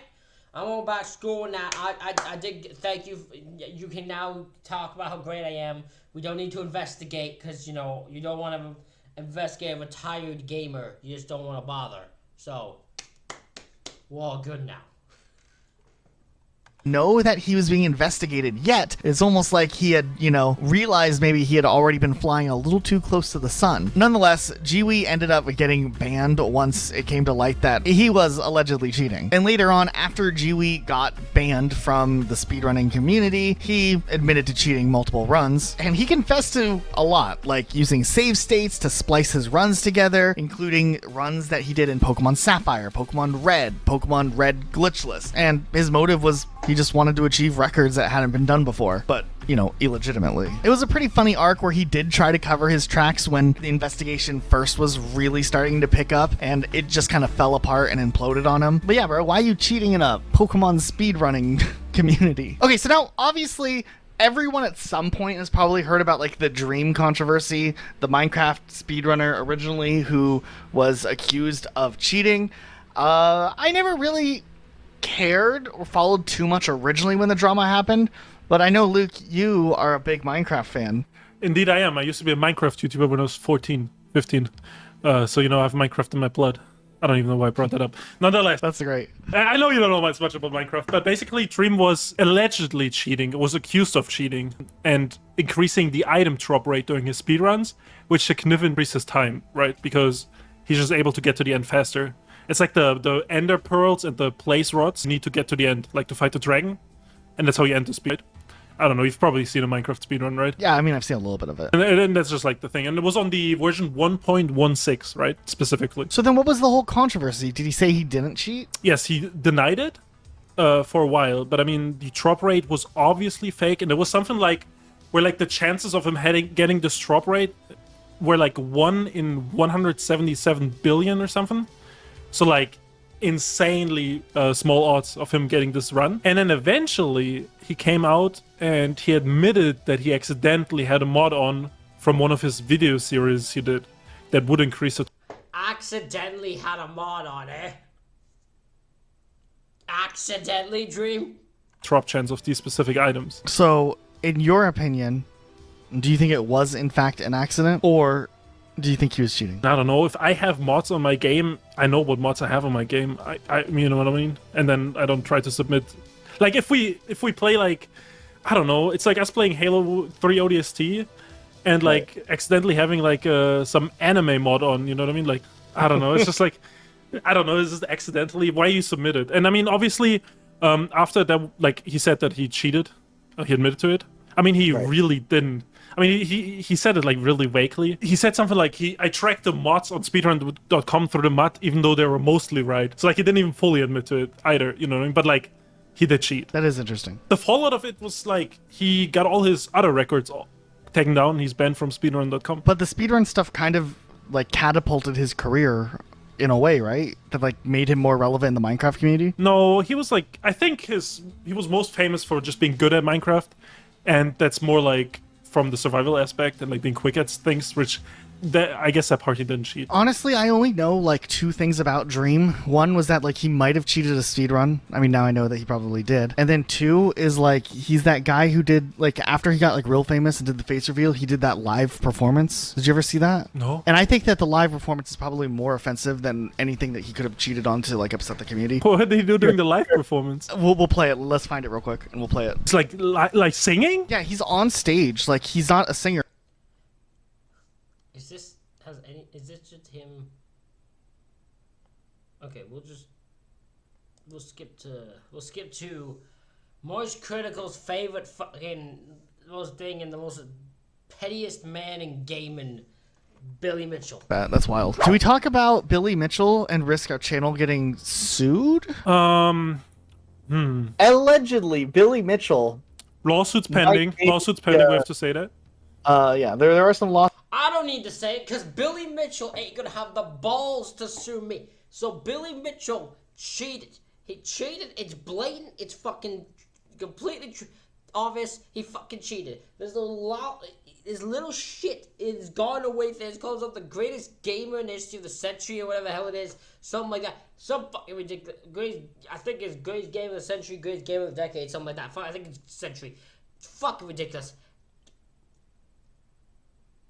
Speaker 1: I'm going back to school now. I did thank you. You can now talk about how great I am. We don't need to investigate because, you know, you don't want to investigate a retired gamer. You just don't want to bother. So, we're all good now.
Speaker 2: Know that he was being investigated yet. It's almost like he had, you know, realized maybe he had already been flying a little too close to the sun. Nonetheless, Jiwi ended up getting banned once it came to light that he was allegedly cheating. And later on, after Jiwi got banned from the speedrunning community, he admitted to cheating multiple runs, and he confessed to a lot, like using save states to splice his runs together, including runs that he did in Pokemon Sapphire, Pokemon Red glitchless, and his motive was he just wanted to achieve records that hadn't been done before, but, you know, illegitimately. It was a pretty funny arc where he did try to cover his tracks when the investigation first was really starting to pick up, and it just kind of fell apart and imploded on him. But yeah, bro, why are you cheating in a Pokemon speedrunning community? Okay, so now, obviously, everyone at some point has probably heard about like the Dream controversy, the Minecraft speedrunner originally who was accused of cheating. I never really cared or followed too much originally when the drama happened, but I know, Luke, you are a big Minecraft fan.
Speaker 4: Indeed I am. I used to be a Minecraft YouTuber when I was 14, 15. So, you know, I have Minecraft in my blood. I don't even know why I brought that up. Nonetheless.
Speaker 2: That's great.
Speaker 4: I know you don't know as much about Minecraft, but basically Dream was allegedly cheating, was accused of cheating, and increasing the item drop rate during his speedruns, which significantly increased his time, right? Because he's just able to get to the end faster. It's like the ender pearls and the place rods need to get to the end, like to fight the dragon. and that's how you enter speed. I don't know, you've probably seen a Minecraft speedrun, right?
Speaker 2: Yeah, I mean, I've seen a little bit of it.
Speaker 4: And that's just like the thing. And it was on the version 1.16, right? Specifically.
Speaker 2: So then what was the whole controversy? Did he say he didn't cheat?
Speaker 4: Yes, he denied it for a while, but I mean, the drop rate was obviously fake, and there was something like where like the chances of him getting this drop rate were like 1 in 177 billion or something. So like insanely small odds of him getting this run. And then eventually he came out and he admitted that he accidentally had a mod on from one of his video series he did that would increase it.
Speaker 1: Accidentally had a mod on, eh? Accidentally, Dream?
Speaker 4: Drop chance of these specific items.
Speaker 2: So, in your opinion, do you think it was in fact an accident, or do you think he was cheating?
Speaker 4: I don't know. If I have mods on my game, I know what mods I have on my game. I you know what I mean? And then I don't try to submit. Like if we play like, I don't know, it's like us playing Halo 3 ODST and like accidentally having like some anime mod on, you know what I mean? Like, I don't know. It's just like, I don't know. It's just accidentally why you submit it. And I mean, obviously, after that, like he said that he cheated. He admitted to it. I mean, he really didn't. I mean, he said it like really vaguely. He said something like, I tracked the mods on speedrun.com through the mod, even though they were mostly right. So like he didn't even fully admit to it either, you know what I mean? But like, he did cheat.
Speaker 2: That is interesting.
Speaker 4: The fallout of it was like, he got all his other records taken down. He's banned from speedrun.com.
Speaker 2: But the speedrun stuff kind of like catapulted his career in a way, right? That like made him more relevant in the Minecraft community?
Speaker 4: No, he was like, I think he was most famous for just being good at Minecraft. And that's more like from the survival aspect and like being quick at things, which I guess that part he didn't cheat.
Speaker 2: Honestly, I only know like 2 things about Dream. One was that like he might have cheated a speedrun. I mean, now I know that he probably did. And then 2 is like he's that guy who did like after he got like real famous and did the face reveal, he did that live performance. Did you ever see that?
Speaker 4: No.
Speaker 2: And I think that the live performance is probably more offensive than anything that he could have cheated on to like upset the community.
Speaker 4: What did he do during the live performance?
Speaker 2: We'll play it. Let's find it real quick and we'll play it.
Speaker 4: It's like singing?
Speaker 2: Yeah, he's on stage. Like he's not a singer.
Speaker 1: Is this just him? Okay, we'll skip to Moist Critical's favorite fucking most thing and the most pettiest man in gaming, Billy Mitchell.
Speaker 2: That's wild. Do we talk about Billy Mitchell and risk our channel getting sued?
Speaker 5: Allegedly, Billy Mitchell.
Speaker 4: Lawsuits pending. Lawsuits pending. We have to say that.
Speaker 5: Yeah, there are some lawsuits.
Speaker 1: I don't need to say it because Billy Mitchell ain't gonna have the balls to sue me. So Billy Mitchell cheated. He cheated. It's blatant. It's fucking completely obvious. He fucking cheated. This little shit is gone away. It's calls up the greatest gamer in the history of the century or whatever the hell it is. Something like that. Some fucking ridiculous. I think it's greatest game of the century, greatest game of the decade, something like that. I think it's century. It's fucking ridiculous.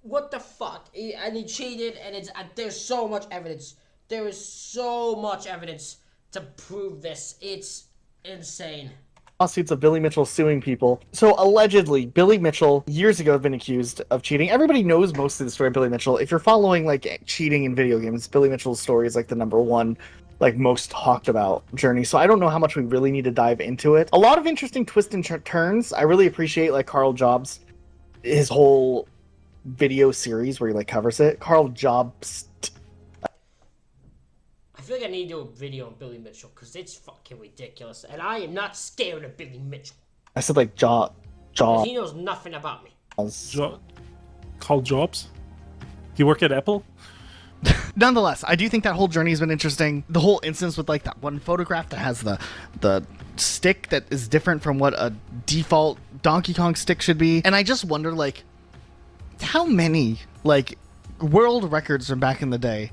Speaker 1: What the fuck? And he cheated, and there's so much evidence. There is so much evidence to prove this. It's insane.
Speaker 5: Lawsuits of Billy Mitchell suing people. So allegedly, Billy Mitchell years ago had been accused of cheating. Everybody knows most of the story of Billy Mitchell. If you're following like cheating in video games, Billy Mitchell's story is like the #1 like most talked about journey. So I don't know how much we really need to dive into it. A lot of interesting twists and turns. I really appreciate like Carl Jobs, his whole video series where he like covers it. Carl Jobs.
Speaker 1: I feel like I need to do a video on Billy Mitchell because it's fucking ridiculous, and I am not scared of Billy Mitchell.
Speaker 5: I said like Jaw.
Speaker 1: He knows nothing about me.
Speaker 4: Carl Jobs. You work at Apple?
Speaker 2: Nonetheless, I do think that whole journey has been interesting. The whole instance with like that one photograph that has the stick that is different from what a default Donkey Kong stick should be, and I just wonder like how many like world records from back in the day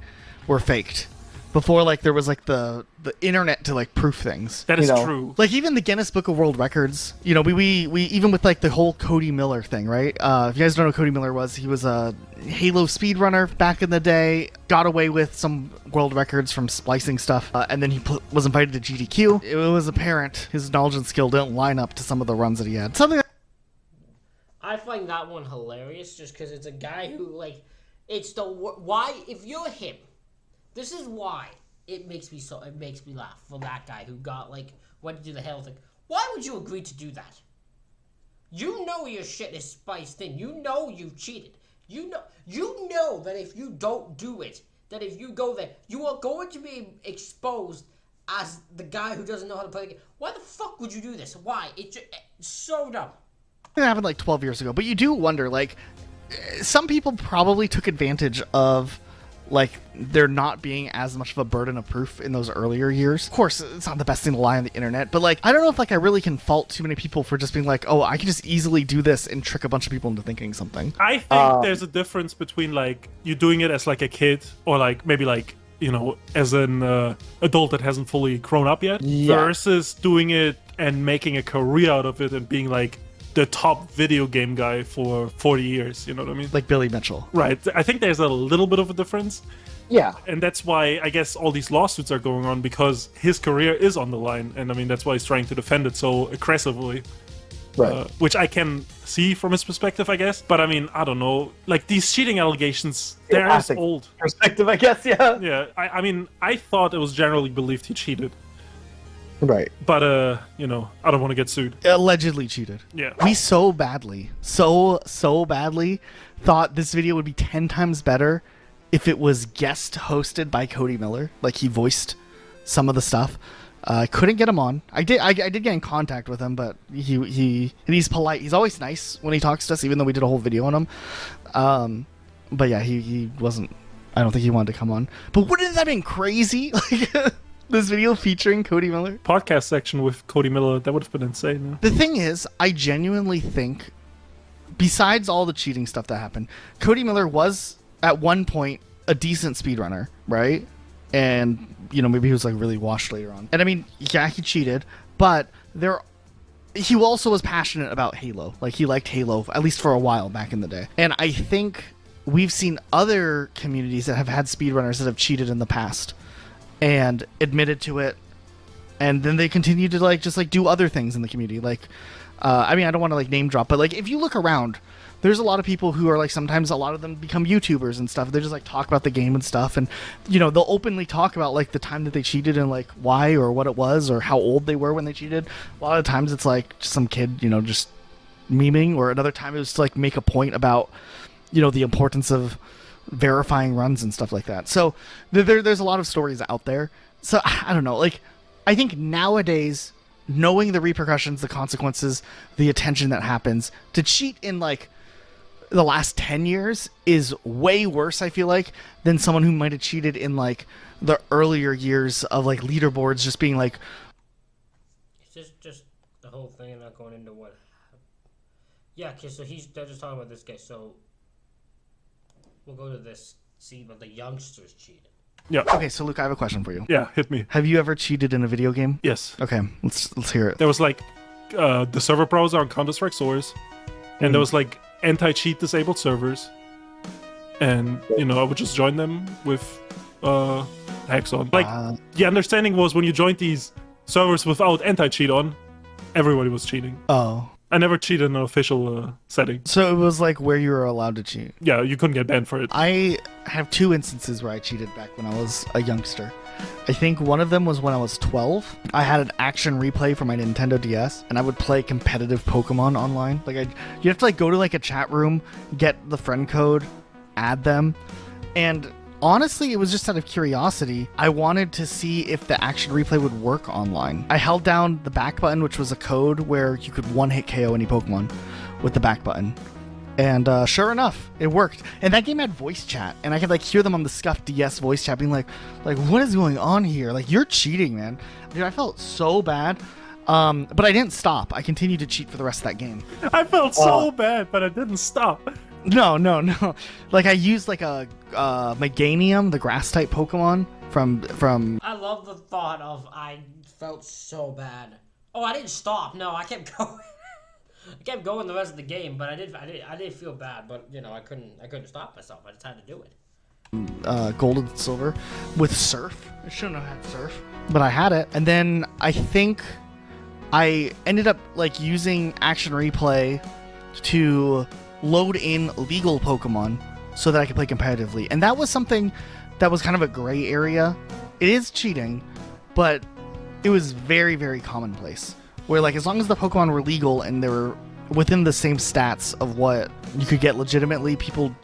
Speaker 2: were faked before like there was like the internet to like proof things.
Speaker 4: That is true.
Speaker 2: Like even the Guinness Book of World Records, you know, we even with like the whole Cody Miller thing, right? If you guys don't know who Cody Miller was, he was a Halo speedrunner back in the day, got away with some world records from splicing stuff, and then he was invited to GDQ. It was apparent his knowledge and skill didn't line up to some of the runs that he had.
Speaker 1: I find that one hilarious just because it's a guy who, like, it's the... Why, if you're him, this is why it makes me laugh for that guy who got, like, went to do the hell thing. Why would you agree to do that? You know your shit is spiced in. You know you cheated. You know that if you don't do it, that if you go there, you are going to be exposed as the guy who doesn't know how to play the game. Why the fuck would you do this? Why? It's so dumb.
Speaker 2: It happened like 12 years ago, but you do wonder, like, some people probably took advantage of, like, there not being as much of a burden of proof in those earlier years. Of course, it's not the best thing to lie on the internet, but, like, I don't know if, like, I really can fault too many people for just being like, oh, I can just easily do this and trick a bunch of people into thinking something.
Speaker 4: I think there's a difference between, like, you doing it as, like, a kid or, like, maybe, like, you know, as an adult that hasn't fully grown up yet, versus doing it and making a career out of it and being, like, the top video game guy for 40 years, you know what I mean?
Speaker 2: Like Billy Mitchell.
Speaker 4: Right. I think there's a little bit of a difference.
Speaker 5: Yeah.
Speaker 4: And that's why I guess all these lawsuits are going on, because his career is on the line. And I mean, that's why he's trying to defend it so aggressively.
Speaker 5: Right.
Speaker 4: Which I can see from his perspective, I guess. But I mean, I don't know. Like, these cheating allegations, they're as old.
Speaker 5: Perspective, I guess, yeah.
Speaker 4: Yeah. I mean, I thought it was generally believed he cheated.
Speaker 5: Right.
Speaker 4: But, you know, I don't want to get sued.
Speaker 2: Allegedly cheated.
Speaker 4: Yeah.
Speaker 2: We so badly thought this video would be 10 times better if it was guest hosted by Cody Miller. Like, he voiced some of the stuff. I couldn't get him on. I did get in contact with him, but he's polite. He's always nice when he talks to us, even though we did a whole video on him. But yeah, he wasn't. I don't think he wanted to come on. But wouldn't that have been crazy? Like, this video featuring Cody Miller?
Speaker 4: Podcast section with Cody Miller, that would have been insane.
Speaker 2: The thing is, I genuinely think, besides all the cheating stuff that happened, Cody Miller was, at one point, a decent speedrunner, right? And, you know, maybe he was, like, really washed later on. And, I mean, yeah, he cheated, but he also was passionate about Halo. Like, he liked Halo, at least for a while back in the day. And I think we've seen other communities that have had speedrunners that have cheated in the past and admitted to it, and then they continue to, like, just, like, do other things in the community. Like, I mean, I don't want to, like, name drop, but, like, if you look around, there's a lot of people who are, like, sometimes a lot of them become YouTubers and stuff. They just, like, talk about the game and stuff, and, you know, they'll openly talk about, like, the time that they cheated and, like, why or what it was or how old they were when they cheated. A lot of times it's, like, just some kid, you know, just memeing, or another time it was to, like, make a point about, you know, the importance of verifying runs and stuff like that. So there's a lot of stories out there. So I don't know, like, I think nowadays, knowing the repercussions, the consequences, the attention that happens, to cheat in, like, the last 10 years is way worse, I feel like, than someone who might have cheated in, like, the earlier years of, like, leaderboards just being like,
Speaker 1: It's just the whole thing and not going into what. Yeah, okay, so they're just talking about this guy, so we'll go to this, see what the youngsters cheated.
Speaker 4: Yeah.
Speaker 2: okay, so Luke, I have a question for you.
Speaker 4: Yeah, hit me.
Speaker 2: Have you ever cheated in a video game?
Speaker 4: Yes.
Speaker 2: Okay, let's hear it.
Speaker 4: There was, like, the server browser on Counter-Strike Source, and there was, like, anti-cheat disabled servers, and, you know, I would just join them with hacks on. Like, the understanding was when you joined these servers without anti-cheat on, everybody was cheating.
Speaker 2: Oh.
Speaker 4: I never cheated in an official setting.
Speaker 2: So it was, like, where you were allowed to cheat.
Speaker 4: Yeah, you couldn't get banned for it.
Speaker 2: I have 2 instances where I cheated back when I was a youngster. I think one of them was when I was 12. I had an action replay for my Nintendo DS, and I would play competitive Pokemon online. Like, you have to, like, go to, like, a chat room, get the friend code, add them, and honestly, it was just out of curiosity. I wanted to see if the action replay would work online. I held down the back button, which was a code where you could one-hit KO any Pokemon with the back button. And sure enough, it worked. And that game had voice chat, and I could, like, hear them on the Scuff DS voice chat being like, what is going on here? Like, you're cheating, man. Dude, I felt so bad. But I didn't stop. I continued to cheat for the rest of that game.
Speaker 4: I felt so bad, but I didn't stop.
Speaker 2: No. Like, I used, like, a Meganium, the grass-type Pokemon from...
Speaker 1: I love the thought of I felt so bad. Oh, I didn't stop. No, I kept going. I kept going the rest of the game, but I did feel bad, but, you know, I couldn't stop myself. I just had to do it.
Speaker 2: Gold and silver with Surf. I shouldn't have had Surf, but I had it. And then I think I ended up, like, using Action Replay to load in legal Pokemon so that I could play competitively. And that was something that was kind of a gray area. It is cheating, but it was very, very commonplace. where like as long as the Pokemon were legal and they were within the same stats of what you could get legitimately, people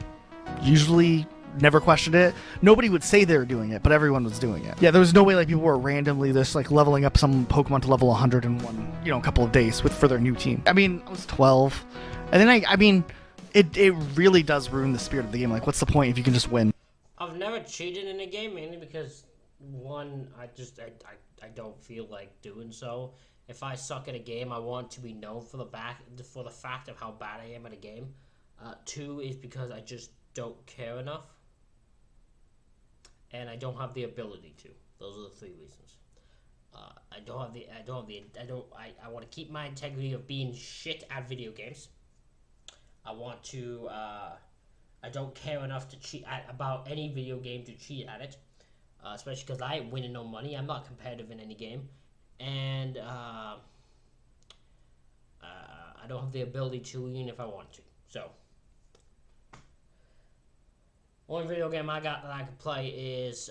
Speaker 2: usually never questioned it. Nobody would say they were doing it, but everyone was doing it. Yeah, there was no way like people were randomly just like leveling up some Pokemon to level 100 in one, you know, a couple of days for their new team. I mean, I was 12, and then I mean, it really does ruin the spirit of the game. Like, what's the point if you can just win?
Speaker 1: I've never cheated in a game, mainly because one, I don't feel like doing so. If I suck at a game, I want to be known for the fact of how bad I am at a game. Two is because I just don't care enough, and I don't have the ability to. Those are the three reasons. I want to keep my integrity of being shit at video games. I want to. I don't care enough to cheat about any video game to cheat at it, especially because I ain't winning no money. I'm not competitive in any game, and I don't have the ability to even if I want to. So, only video game I got that I can play is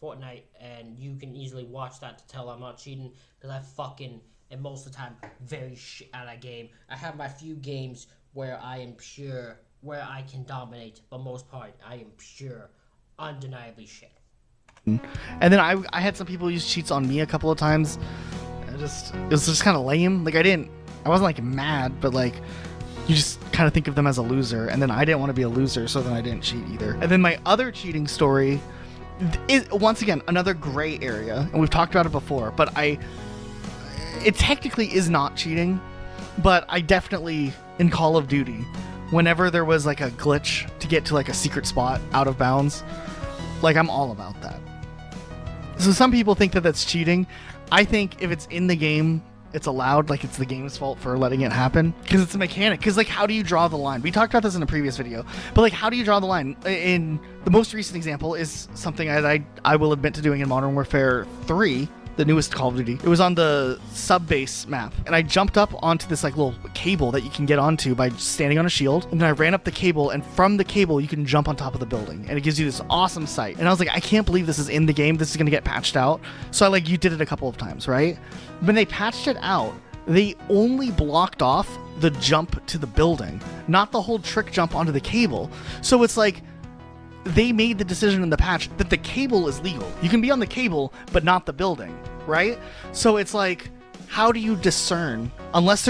Speaker 1: Fortnite, and you can easily watch that to tell I'm not cheating because I fucking, and most of the time, very shit at a game. I have my few games where I am pure, where I can dominate, but most part, I am pure, undeniably shit.
Speaker 2: And then I had some people use cheats on me a couple of times. It was just kind of lame. Like I wasn't like mad, but like you just kind of think of them as a loser. And then I didn't want to be a loser, so then I didn't cheat either. And then my other cheating story is once again another gray area, and we've talked about it before. But it technically is not cheating, but I definitely in Call of Duty, whenever there was like a glitch to get to like a secret spot out of bounds, like I'm all about that. So some people think that that's cheating. I think if it's in the game, it's allowed, like it's the game's fault for letting it happen because it's a mechanic. Because like, how do you draw the line? We talked about this in a previous video, but like, how do you draw the line? In the most recent example is something I will admit to doing in Modern Warfare 3, the newest Call of Duty. It was on the sub base map, and I jumped up onto this like little cable that you can get onto by standing on a shield, and then I ran up the cable, and from the cable you can jump on top of the building, and it gives you this awesome sight. And I was like, I can't believe this is in the game. This is gonna get patched out. So you did it a couple of times, right? When they patched it out, they only blocked off the jump to the building, not the whole trick jump onto the cable. So it's like, they made the decision in the patch that the cable is legal. You can be on the cable, but not the building, right? So it's like, how do you discern? Unless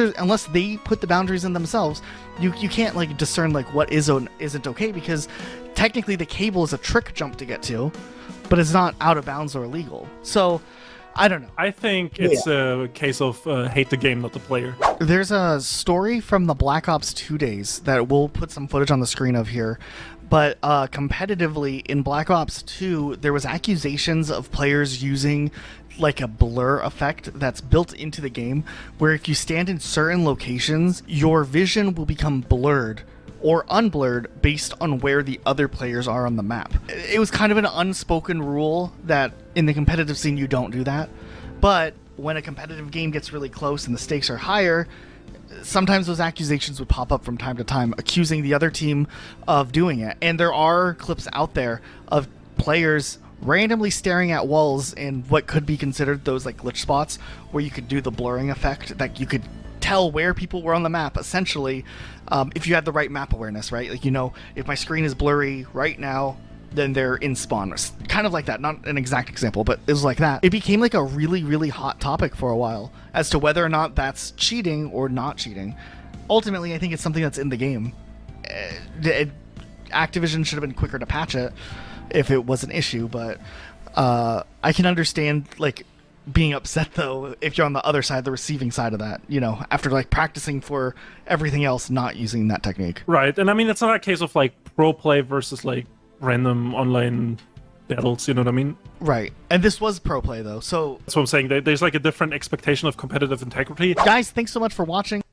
Speaker 2: they put the boundaries in themselves, you can't like discern like what is or isn't okay, because technically the cable is a trick jump to get to, but it's not out of bounds or illegal. So I don't know.
Speaker 4: I think it's a case of hate the game, not the player.
Speaker 2: There's a story from the Black Ops 2 days that we'll put some footage on the screen of here. But competitively in Black Ops 2, there was accusations of players using like a blur effect that's built into the game, where if you stand in certain locations, your vision will become blurred or unblurred based on where the other players are on the map. It was kind of an unspoken rule that in the competitive scene you don't do that. But when a competitive game gets really close and the stakes are higher, sometimes those accusations would pop up from time to time, accusing the other team of doing it. And there are clips out there of players randomly staring at walls in what could be considered those like glitch spots where you could do the blurring effect, that you could tell where people were on the map, essentially, if you had the right map awareness, right? Like, you know, if my screen is blurry right now, then they're in spawn. Kind of like that. Not an exact example, but it was like that. It became like a really, really hot topic for a while as to whether or not that's cheating or not cheating. Ultimately, I think it's something that's in the game. Activision should have been quicker to patch it if it was an issue, but I can understand like being upset though if you're on the other side, the receiving side of that, you know, after like practicing for everything else, not using that technique.
Speaker 4: Right, and I mean, it's not a case of like pro play versus like random online battles, you know what I mean?
Speaker 2: Right. And this was pro play though, so
Speaker 4: that's what I'm saying. There's like a different expectation of competitive integrity.
Speaker 2: Guys, thanks so much for watching.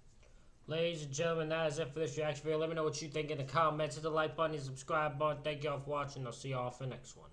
Speaker 1: Ladies and gentlemen, that is it for this reaction video. Let me know what you think in the comments. Hit the like button, hit the subscribe button. Thank y'all for watching. I'll see y'all for the next one.